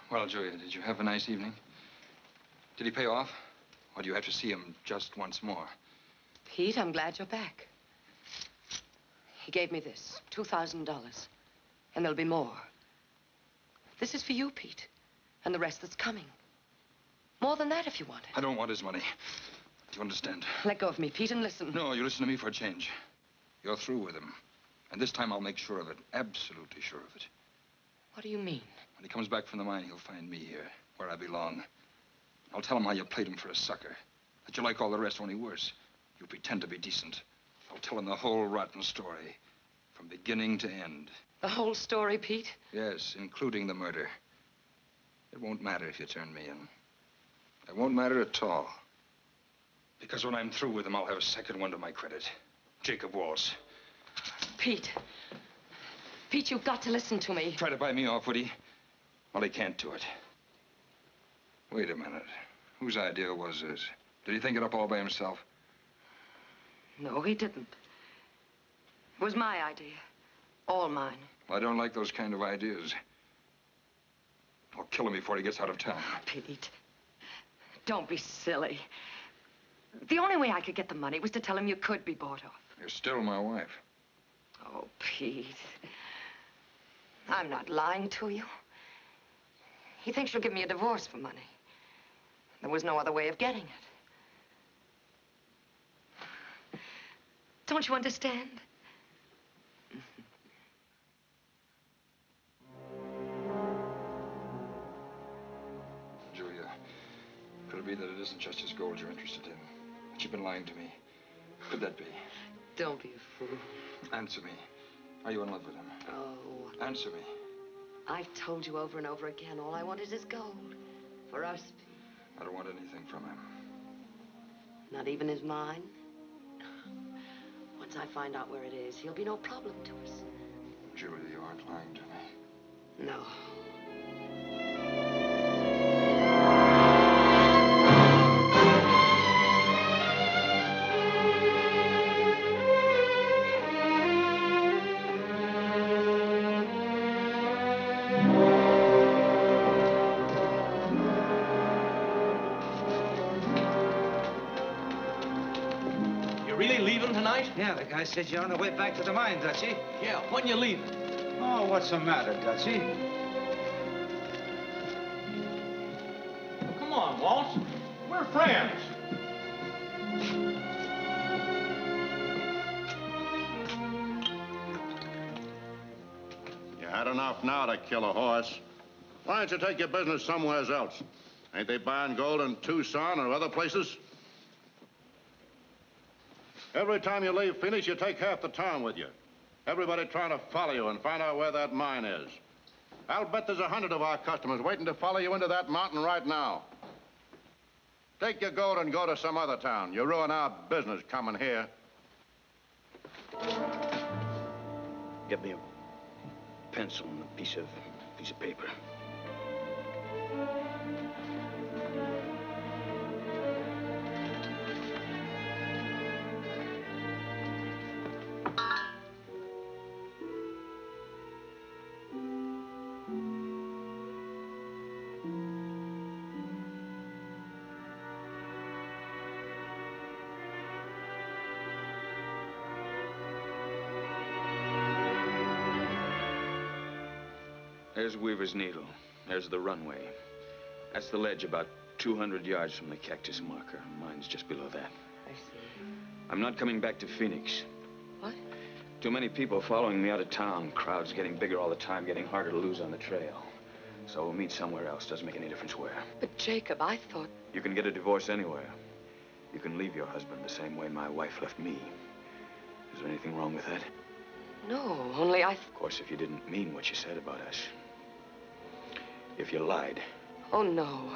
Well, Julia, did you have a nice evening? Did he pay off? Or do you have to see him just once more?
Pete, I'm glad you're back. He gave me this, $2,000. And there'll be more. This is for you, Pete. And the rest that's coming. More than that if you want it.
I don't want his money. Do you understand?
Let go of me, Pete, and listen.
No, you listen to me for a change. You're through with him. And this time I'll make sure of it. Absolutely sure of it.
What do you mean?
When he comes back from the mine, he'll find me here, where I belong. I'll tell him how you played him for a sucker. That you like all the rest, only worse. You pretend to be decent. I'll tell him the whole rotten story. From beginning to end.
The whole story, Pete?
Yes, including the murder. It won't matter if you turn me in. It won't matter at all. Because when I'm through with him, I'll have a second one to my credit. Jacob Walsh.
Pete. Pete, you've got to listen to me.
Try to buy me off, would he? Well, he can't do it. Wait a minute. Whose idea was this? Did he think it up all by himself?
No, he didn't. It was my idea. All mine.
Well, I don't like those kind of ideas. I'll kill him before he gets out of town.
Pete, don't be silly. The only way I could get the money was to tell him you could be bought off.
You're still my wife.
Oh, Pete. I'm not lying to you. He thinks you'll give me a divorce for money. There was no other way of getting it. Don't you understand?
Julia, could it be that it isn't just his gold you're interested in? That you've been lying to me? Could that be?
Don't be a fool.
Answer me. Are you in love with him?
Oh.
Answer me.
I've told you over and over again, all I want is his gold. For us.
I don't want anything from him.
Not even his mine? Once I find out where it is, he'll be no problem to us.
Julia, you aren't lying to me.
No.
Yeah, the guy said you're on the way back to the mine, Dutchie.
Yeah, when you leaving?
Oh, what's the matter, Dutchie?
Well, come on, Walsh. We're friends.
You had enough now to kill a horse. Why don't you take your business somewhere else? Ain't they buying gold in Tucson or other places? Every time you leave Phoenix, you take half the town with you. Everybody trying to follow you and find out where that mine is. I'll bet there's 100 of our customers waiting to follow you into that mountain right now. Take your gold and go to some other town. You ruin our business coming here.
Get me a pencil and a piece of paper.
There's Weaver's Needle. There's the runway. That's the ledge about 200 yards from the cactus marker. Mine's just below that.
I see.
I'm not coming back to Phoenix.
What?
Too many people following me out of town. Crowds getting bigger all the time, getting harder to lose on the trail. So we'll meet somewhere else. Doesn't make any difference where.
But, Jacob, I thought...
You can get a divorce anywhere. You can leave your husband the same way my wife left me. Is there anything wrong with that?
No, only I...
Of course, if you didn't mean what you said about us. If you lied.
Oh, no.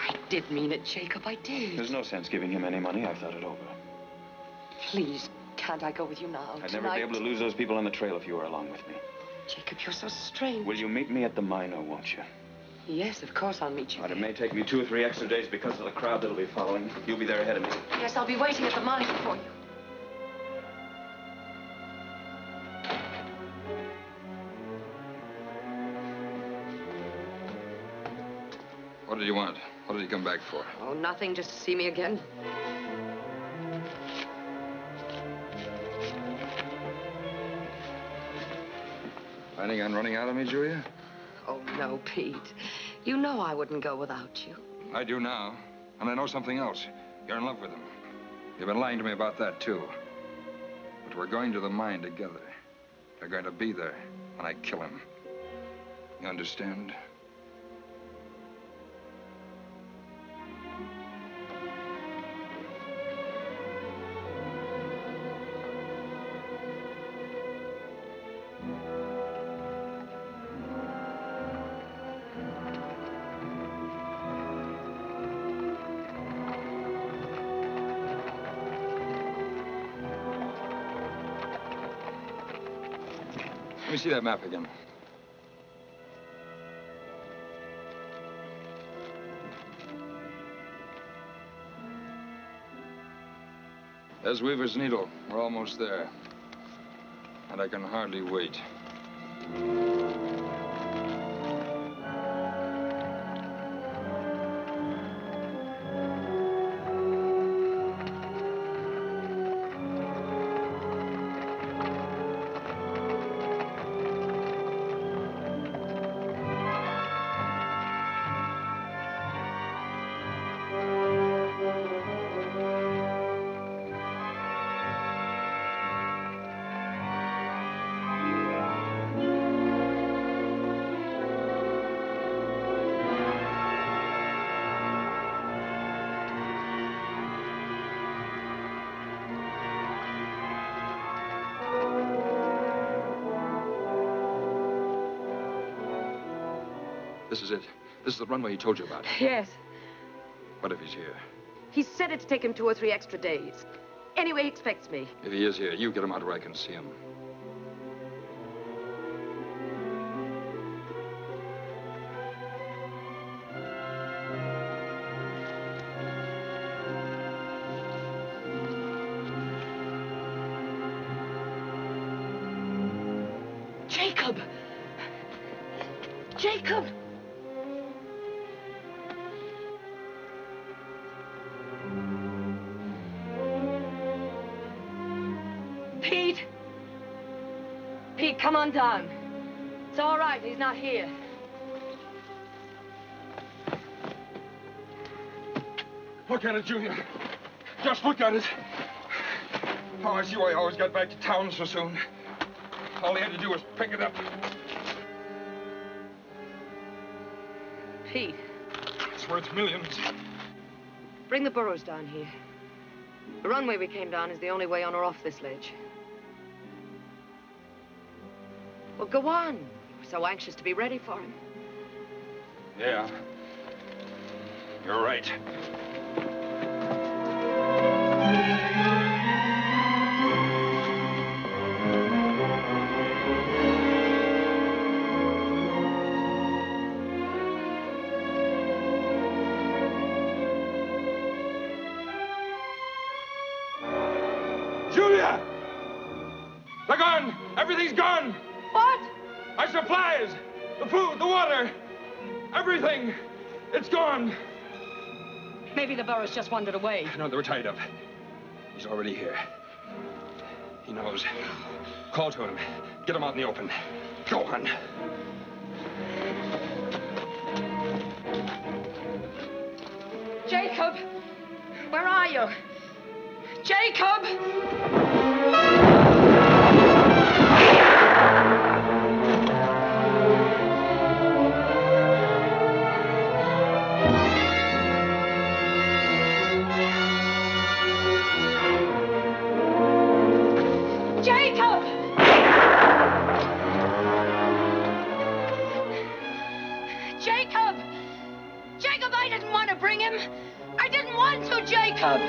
I did mean it, Jacob. I did.
There's no sense giving him any money. I've thought it over.
Please, can't I go with you now?
I'd never be able to lose those people on the trail if you were along with me.
Jacob, you're so strange.
Will you meet me at the mine, or won't you?
Yes, of course I'll meet you.
But it may take me 2 or 3 extra days because of the crowd that'll be following. You'll be there ahead of me.
Yes, I'll be waiting at the mine for you.
What did you want? What did he come back for?
Oh, nothing, just to see me again.
Planning on running out of me, Julia?
Oh, no, Pete. You know I wouldn't go without you.
I do now. And I know something else. You're in love with him. You've been lying to me about that, too. But we're going to the mine together. You're going to be there when I kill him. You understand? Let me see that map again. There's Weaver's Needle. We're almost there. And I can hardly wait. This is it. This is the runway he told you about.
Yes.
What if he's here?
He said it'd take him 2 or 3 extra days. Anyway, he expects me.
If he is here, you get him out where I can see him.
Jacob! Jacob! Pete! Pete, come on down. It's all right, he's not here.
Look at it, Julia. Just look at it. Oh, I see why I always got back to town so soon. All he had to do was pick it up.
Pete,
It's worth millions.
bring the burros down here. The runway we came down is the only way on or off this ledge. Well, go on. We're so anxious to be ready for him.
Yeah. You're right. Julia! They're gone! Everything's gone!
What?
Our supplies! The food, the water! Everything! It's gone!
Maybe the burros just wandered away.
No, they were tied up. He's already here. He knows. Call to him. Get him out in the open. Go on.
Jacob! Where are you? Jacob! Jacob! Jacob! Jacob, I didn't want to bring him. I didn't want to, Jacob.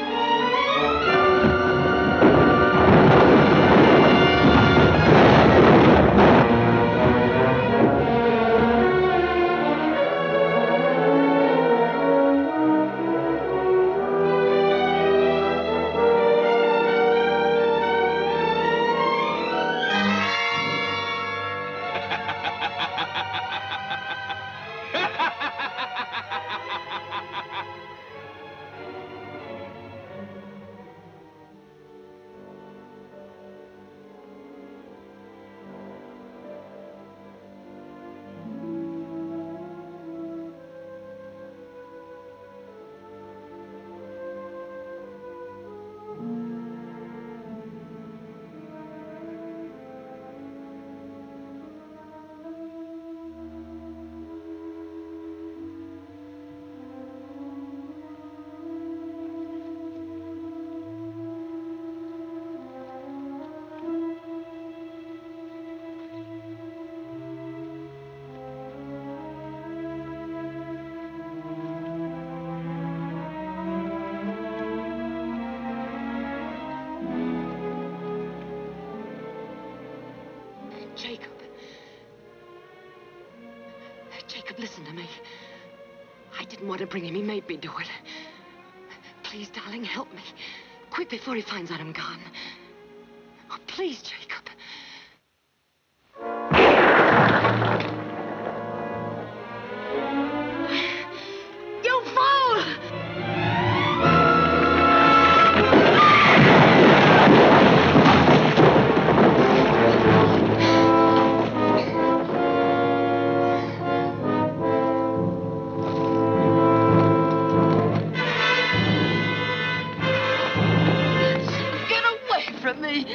Jacob. Jacob, listen to me. I didn't want to bring him. He made me do it. Please, darling, help me. Quick, before he finds out I'm gone. Oh, please, Jacob. You fool! Get away from me!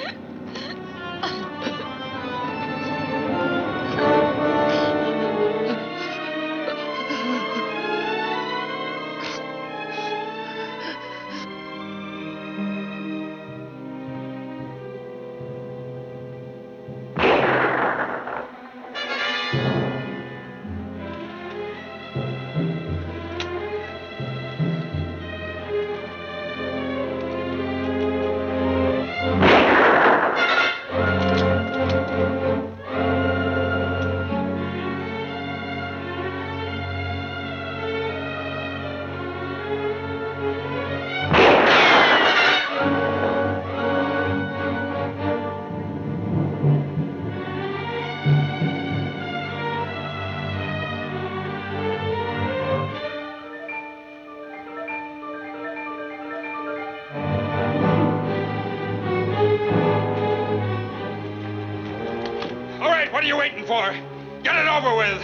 All right, what are you waiting for? Get it over with.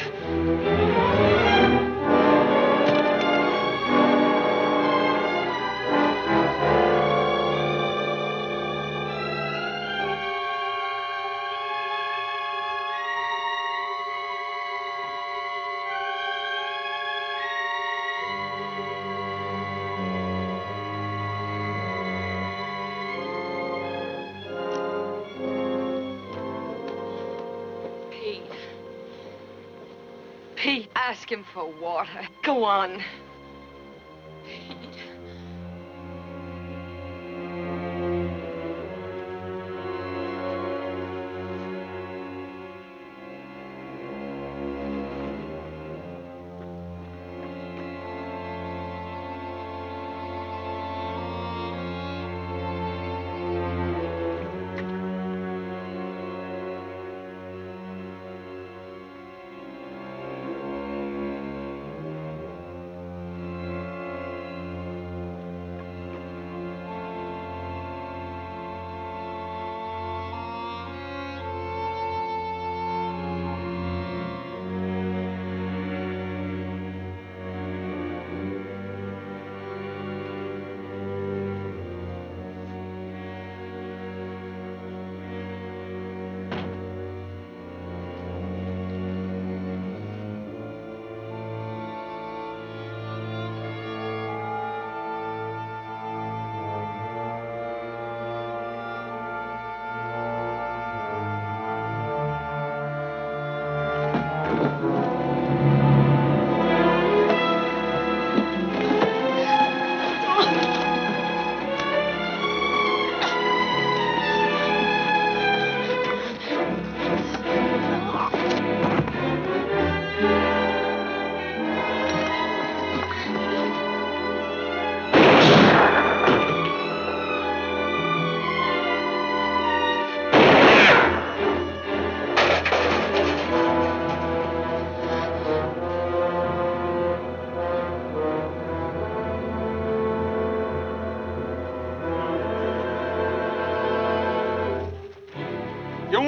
Pete. Pete, ask him for water. Go on.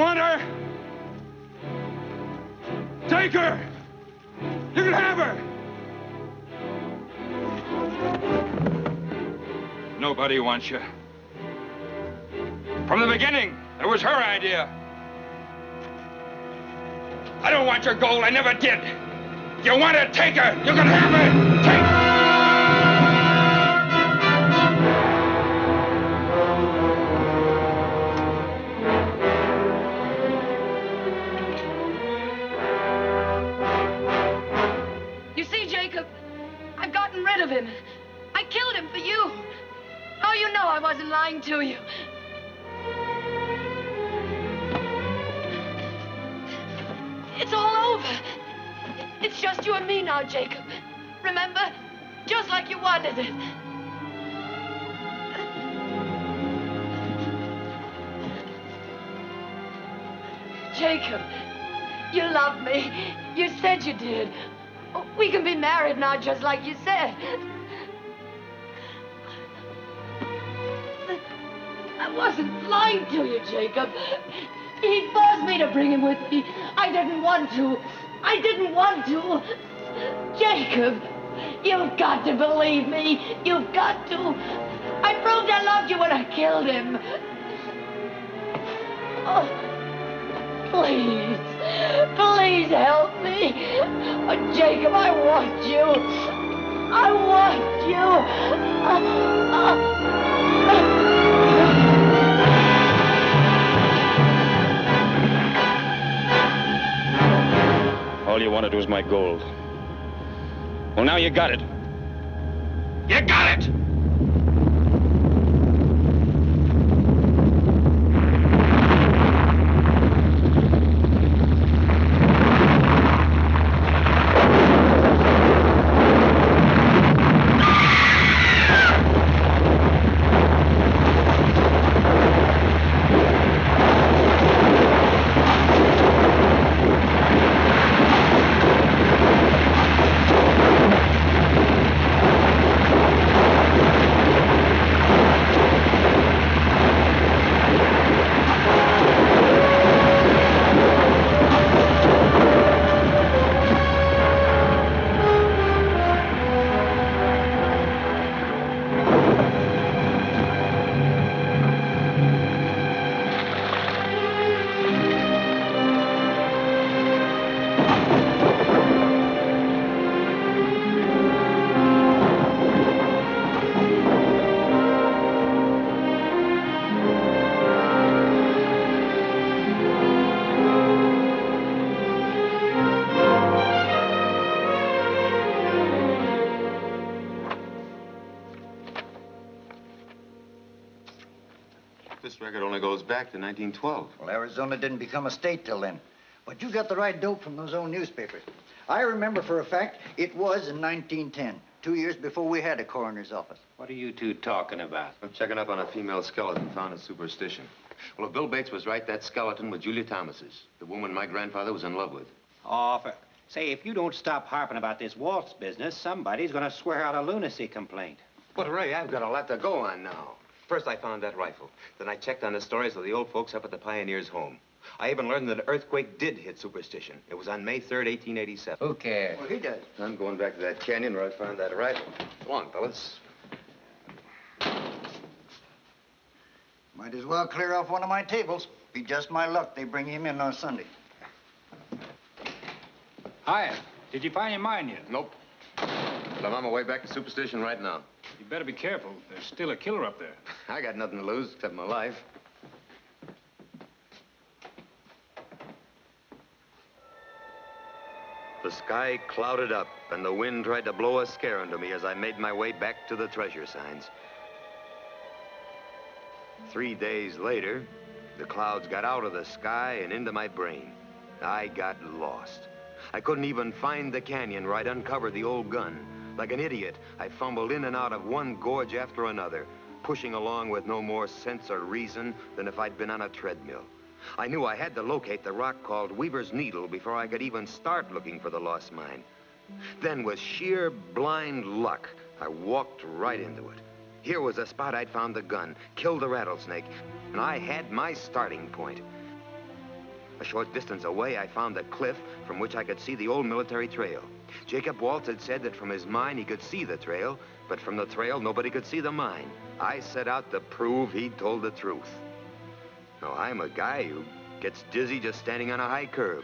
want her? Take her! You can have her! Nobody wants you. From the beginning, it was her idea. I don't want your gold. I never did. If you want to take her, you can have her. Take her.
You see, Jacob, I've gotten rid of him. I killed him for you. Oh, you know I wasn't lying to you. It's all over. It's just you and me now, Jacob. Remember? Just like you wanted it. Jacob, you love me. You said you did. We can be married now, just like you said. I wasn't lying to you, Jacob. He forced me to bring him with me. I didn't want to. I didn't want to. Jacob, you've got to believe me. You've got to. I proved I loved you when I killed him. Oh, please. Please help me. Oh, Jacob, I want you. I want you.
All you wanted was my gold. Well, now you got it. You got it!
This record only goes back to 1912.
Well, Arizona didn't become a state till then. But you got the right dope from those old newspapers. I remember for a fact it was in 1910, 2 years before we had a coroner's office.
What are you two talking about? I'm checking up on a female skeleton found in Superstition. Well, if Bill Bates was right, that skeleton was Julia Thomas's, the woman my grandfather was in love with.
Oh, say, if you don't stop harping about this waltz business, somebody's gonna swear out a lunacy complaint.
But, Ray, I've got a lot to go on now. First, I found that rifle. Then I checked on the stories of the old folks up at the Pioneers' home. I even learned that an earthquake did hit Superstition. It was on May 3rd, 1887.
Who cares? Well, he does.
I'm going back to that canyon where I found that rifle. Come on, fellas.
Might as well clear off one of my tables. Be just my luck they bring him in on Sunday.
Hiya. Did you find your mine yet?
Nope. But I'm on my way back to Superstition right now.
You better be careful. There's still a killer up there.
I got nothing to lose except my life. The sky clouded up, and the wind tried to blow a scare into me as I made my way back to the treasure signs. 3 days later, the clouds got out of the sky and into my brain. I got lost. I couldn't even find the canyon where I'd uncovered the old gun. Like an idiot, I fumbled in and out of one gorge after another, pushing along with no more sense or reason than if I'd been on a treadmill. I knew I had to locate the rock called Weaver's Needle before I could even start looking for the lost mine. Then, with sheer blind luck, I walked right into it. Here was the spot I'd found the gun, killed the rattlesnake, and I had my starting point. A short distance away, I found a cliff from which I could see the old military trail. Jacob Waltz had said that from his mine he could see the trail, but from the trail nobody could see the mine. I set out to prove he'd told the truth. Now, I'm a guy who gets dizzy just standing on a high curb.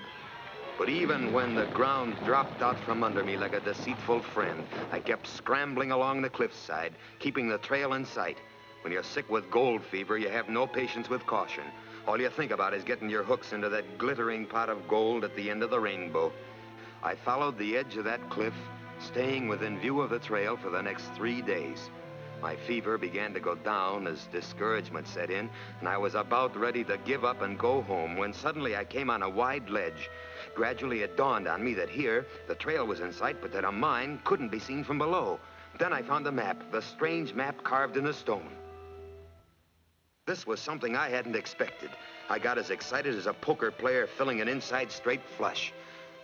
But even when the ground dropped out from under me like a deceitful friend, I kept scrambling along the cliffside, keeping the trail in sight. When you're sick with gold fever, you have no patience with caution. All you think about is getting your hooks into that glittering pot of gold at the end of the rainbow. I followed the edge of that cliff, staying within view of the trail for the next 3 days. My fever began to go down as discouragement set in, and I was about ready to give up and go home when suddenly I came on a wide ledge. Gradually, it dawned on me that here, the trail was in sight, but that a mine couldn't be seen from below. Then I found a map, the strange map carved in the stone. This was something I hadn't expected. I got as excited as a poker player filling an inside straight flush.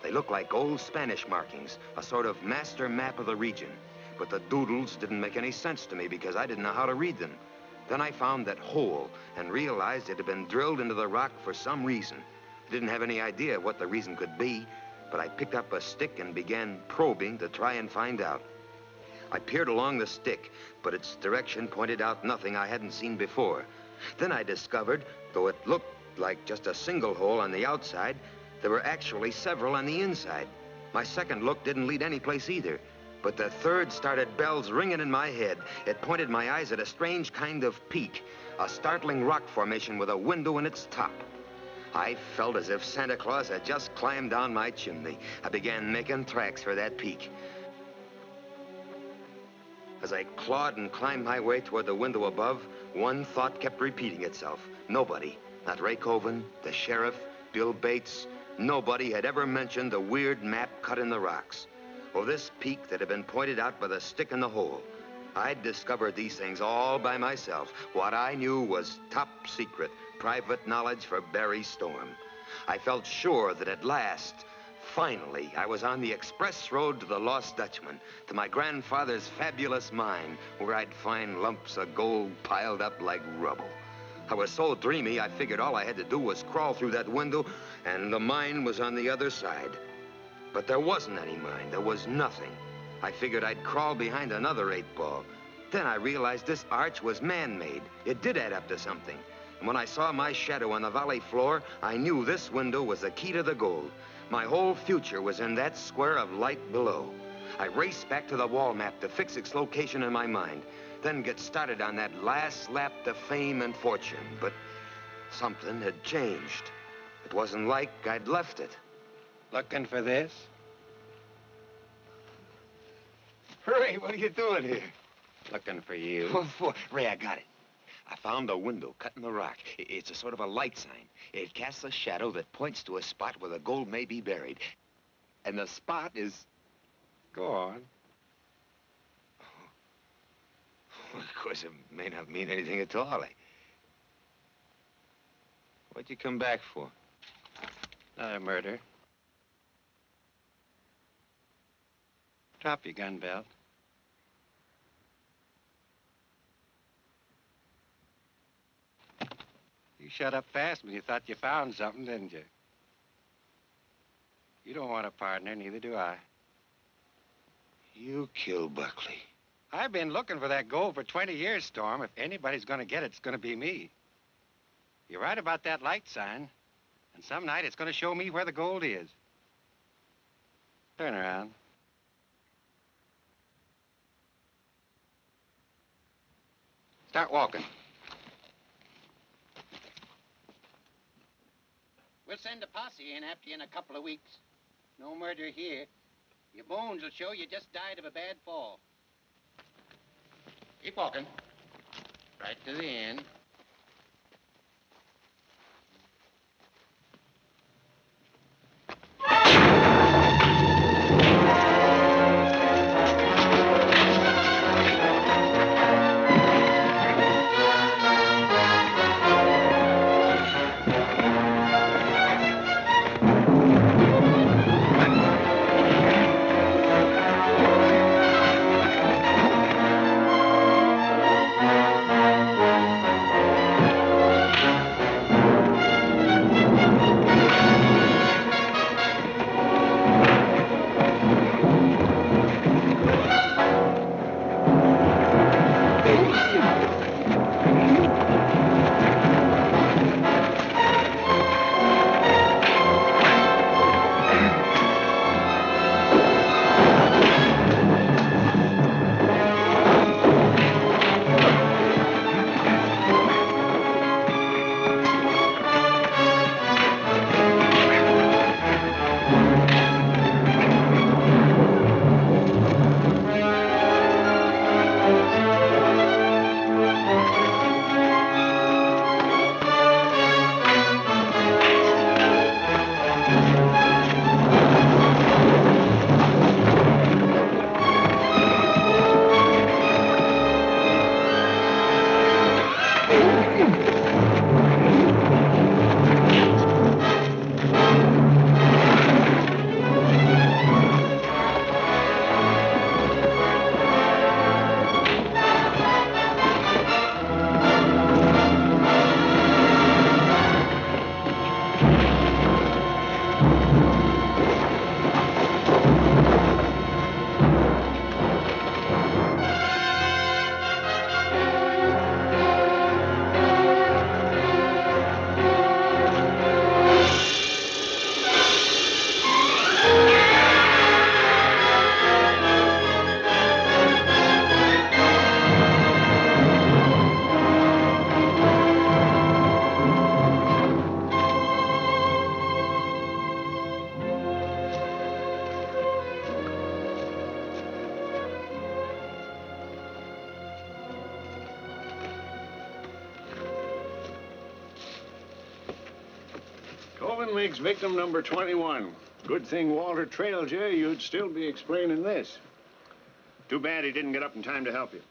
They looked like old Spanish markings, a sort of master map of the region. But the doodles didn't make any sense to me because I didn't know how to read them. Then I found that hole and realized it had been drilled into the rock for some reason. I didn't have any idea what the reason could be, but I picked up a stick and began probing to try and find out. I peered along the stick, but its direction pointed out nothing I hadn't seen before. Then I discovered, though it looked like just a single hole on the outside, there were actually several on the inside. My second look didn't lead any place either, but the third started bells ringing in my head. It pointed my eyes at a strange kind of peak, a startling rock formation with a window in its top. I felt as if Santa Claus had just climbed down my chimney. I began making tracks for that peak. As I clawed and climbed my way toward the window above, one thought kept repeating itself. Nobody, not Ray Coven, the sheriff, Bill Bates, nobody had ever mentioned the weird map cut in the rocks, or this peak that had been pointed out by the stick in the hole. I'd discovered these things all by myself. What I knew was top secret, private knowledge for Barry Storm. I felt sure that at last, finally, I was on the express road to the Lost Dutchman, to my grandfather's fabulous mine, where I'd find lumps of gold piled up like rubble. I was so dreamy, I figured all I had to do was crawl through that window, and the mine was on the other side. But there wasn't any mine. There was nothing. I figured I'd crawl behind another 8-ball. Then I realized this arch was man-made. It did add up to something. And when I saw my shadow on the valley floor, I knew this window was the key to the gold. My whole future was in that square of light below. I raced back to the wall map to fix its location in my mind, then get started on that last lap to fame and fortune. But something had changed. It wasn't like I'd left it.
Looking for this?
Ray, what are you doing here?
Looking for you.
What for? Ray, I got it. I found a window cut in the rock. It's a sort of a light sign. It casts a shadow that points to a spot where the gold may be buried. And the spot is...
Go on.
Well, of course, it may not mean anything at all. What'd you come back for?
Another murder. Drop your gun belt. You shut up fast when you thought you found something, didn't you? You don't want a partner, neither do I.
You killed Buckley.
I've been looking for that gold for 20 years, Storm. If anybody's going to get it, it's going to be me. You're right about that light sign. And some night it's going to show me where the gold is. Turn around. Start walking. We'll send a posse in after you in a couple of weeks. No murder here. Your bones will show you just died of a bad fall. Keep walking. Right to the end.
Cohen makes victim number 21. Good thing Walter trailed you. You'd still be explaining this. Too bad he didn't get up in time to help you.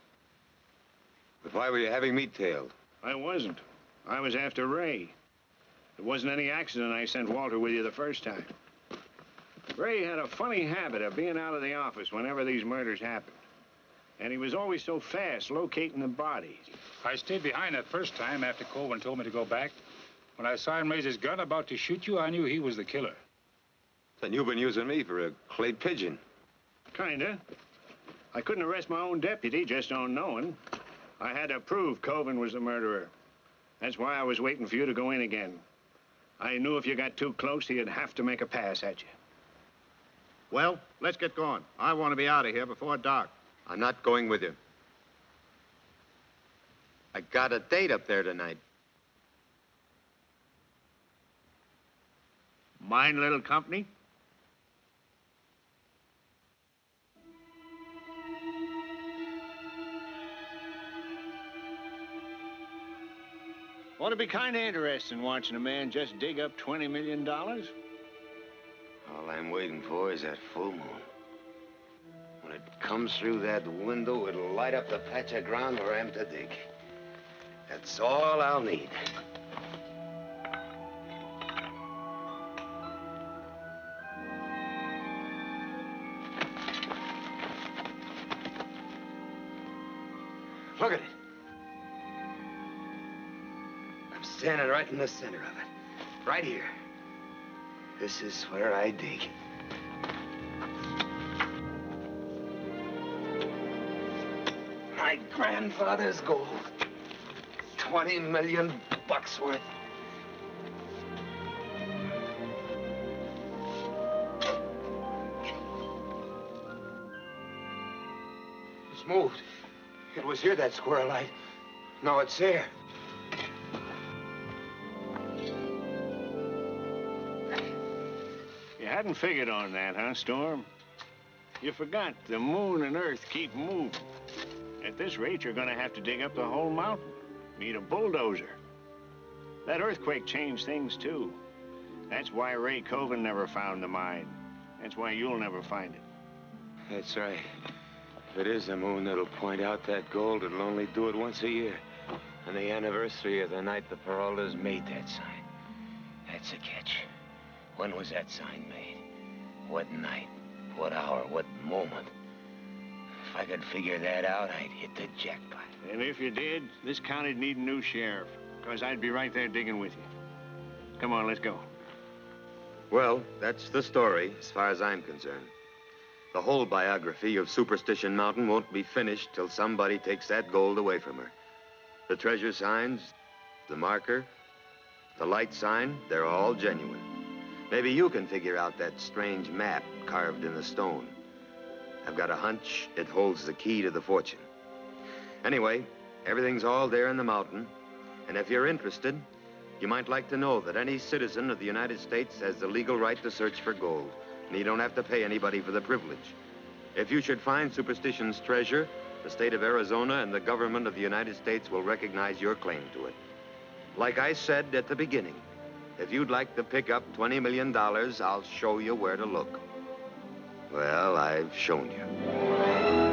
But why were you having me tailed?
I wasn't. I was after Ray. It wasn't any accident I sent Walter with you the first time. Ray had a funny habit of being out of the office whenever these murders happened. And he was always so fast locating the bodies.
I stayed behind that first time after Cohen told me to go back. When I saw him raise his gun about to shoot you, I knew he was the killer.
Then you've been using me for a clay pigeon.
Kinda. I couldn't arrest my own deputy just on knowing. I had to prove Coven was the murderer. That's why I was waiting for you to go in again. I knew if you got too close, he'd have to make a pass at you.
Well, let's get going. I want to be out of here before dark.
I'm not going with you. I got a date up there tonight.
Mind little company? Ought to be kind of interesting watching a man just dig up $20 million.
All I'm waiting for is that full moon. When it comes through that window, it'll light up the patch of ground where I'm to dig. That's all I'll need. Look at it. I'm standing right in the center of it. Right here. This is where I dig. My grandfather's gold. 20 million bucks worth. It's moved. It was here, that square light. Now it's there.
You hadn't figured on that, huh, Storm? You forgot the moon and Earth keep moving. At this rate, you're gonna have to dig up the whole mountain. Need a bulldozer. That earthquake changed things, too. That's why Ray Coven never found the mine. That's why you'll never find it.
That's right. If it is the moon that'll point out that gold, it'll only do it once a year. On the anniversary of the night the Peraltas made that sign. That's a catch. When was that sign made? What night? What hour? What moment? If I could figure that out, I'd hit the jackpot.
And if you did, this county'd need a new sheriff, because I'd be right there digging with you. Come on, let's go.
Well, that's the story, as far as I'm concerned. The whole biography of Superstition Mountain won't be finished till somebody takes that gold away from her. The treasure signs, the marker, the light sign, they're all genuine. Maybe you can figure out that strange map carved in the stone. I've got a hunch it holds the key to the fortune. Anyway, everything's all there in the mountain. And if you're interested, you might like to know that any citizen of the United States has the legal right to search for gold. And you don't have to pay anybody for the privilege. If you should find Superstition's treasure, the state of Arizona and the government of the United States will recognize your claim to it. Like I said at the beginning, if you'd like to pick up $20 million, I'll show you where to look. Well, I've shown you.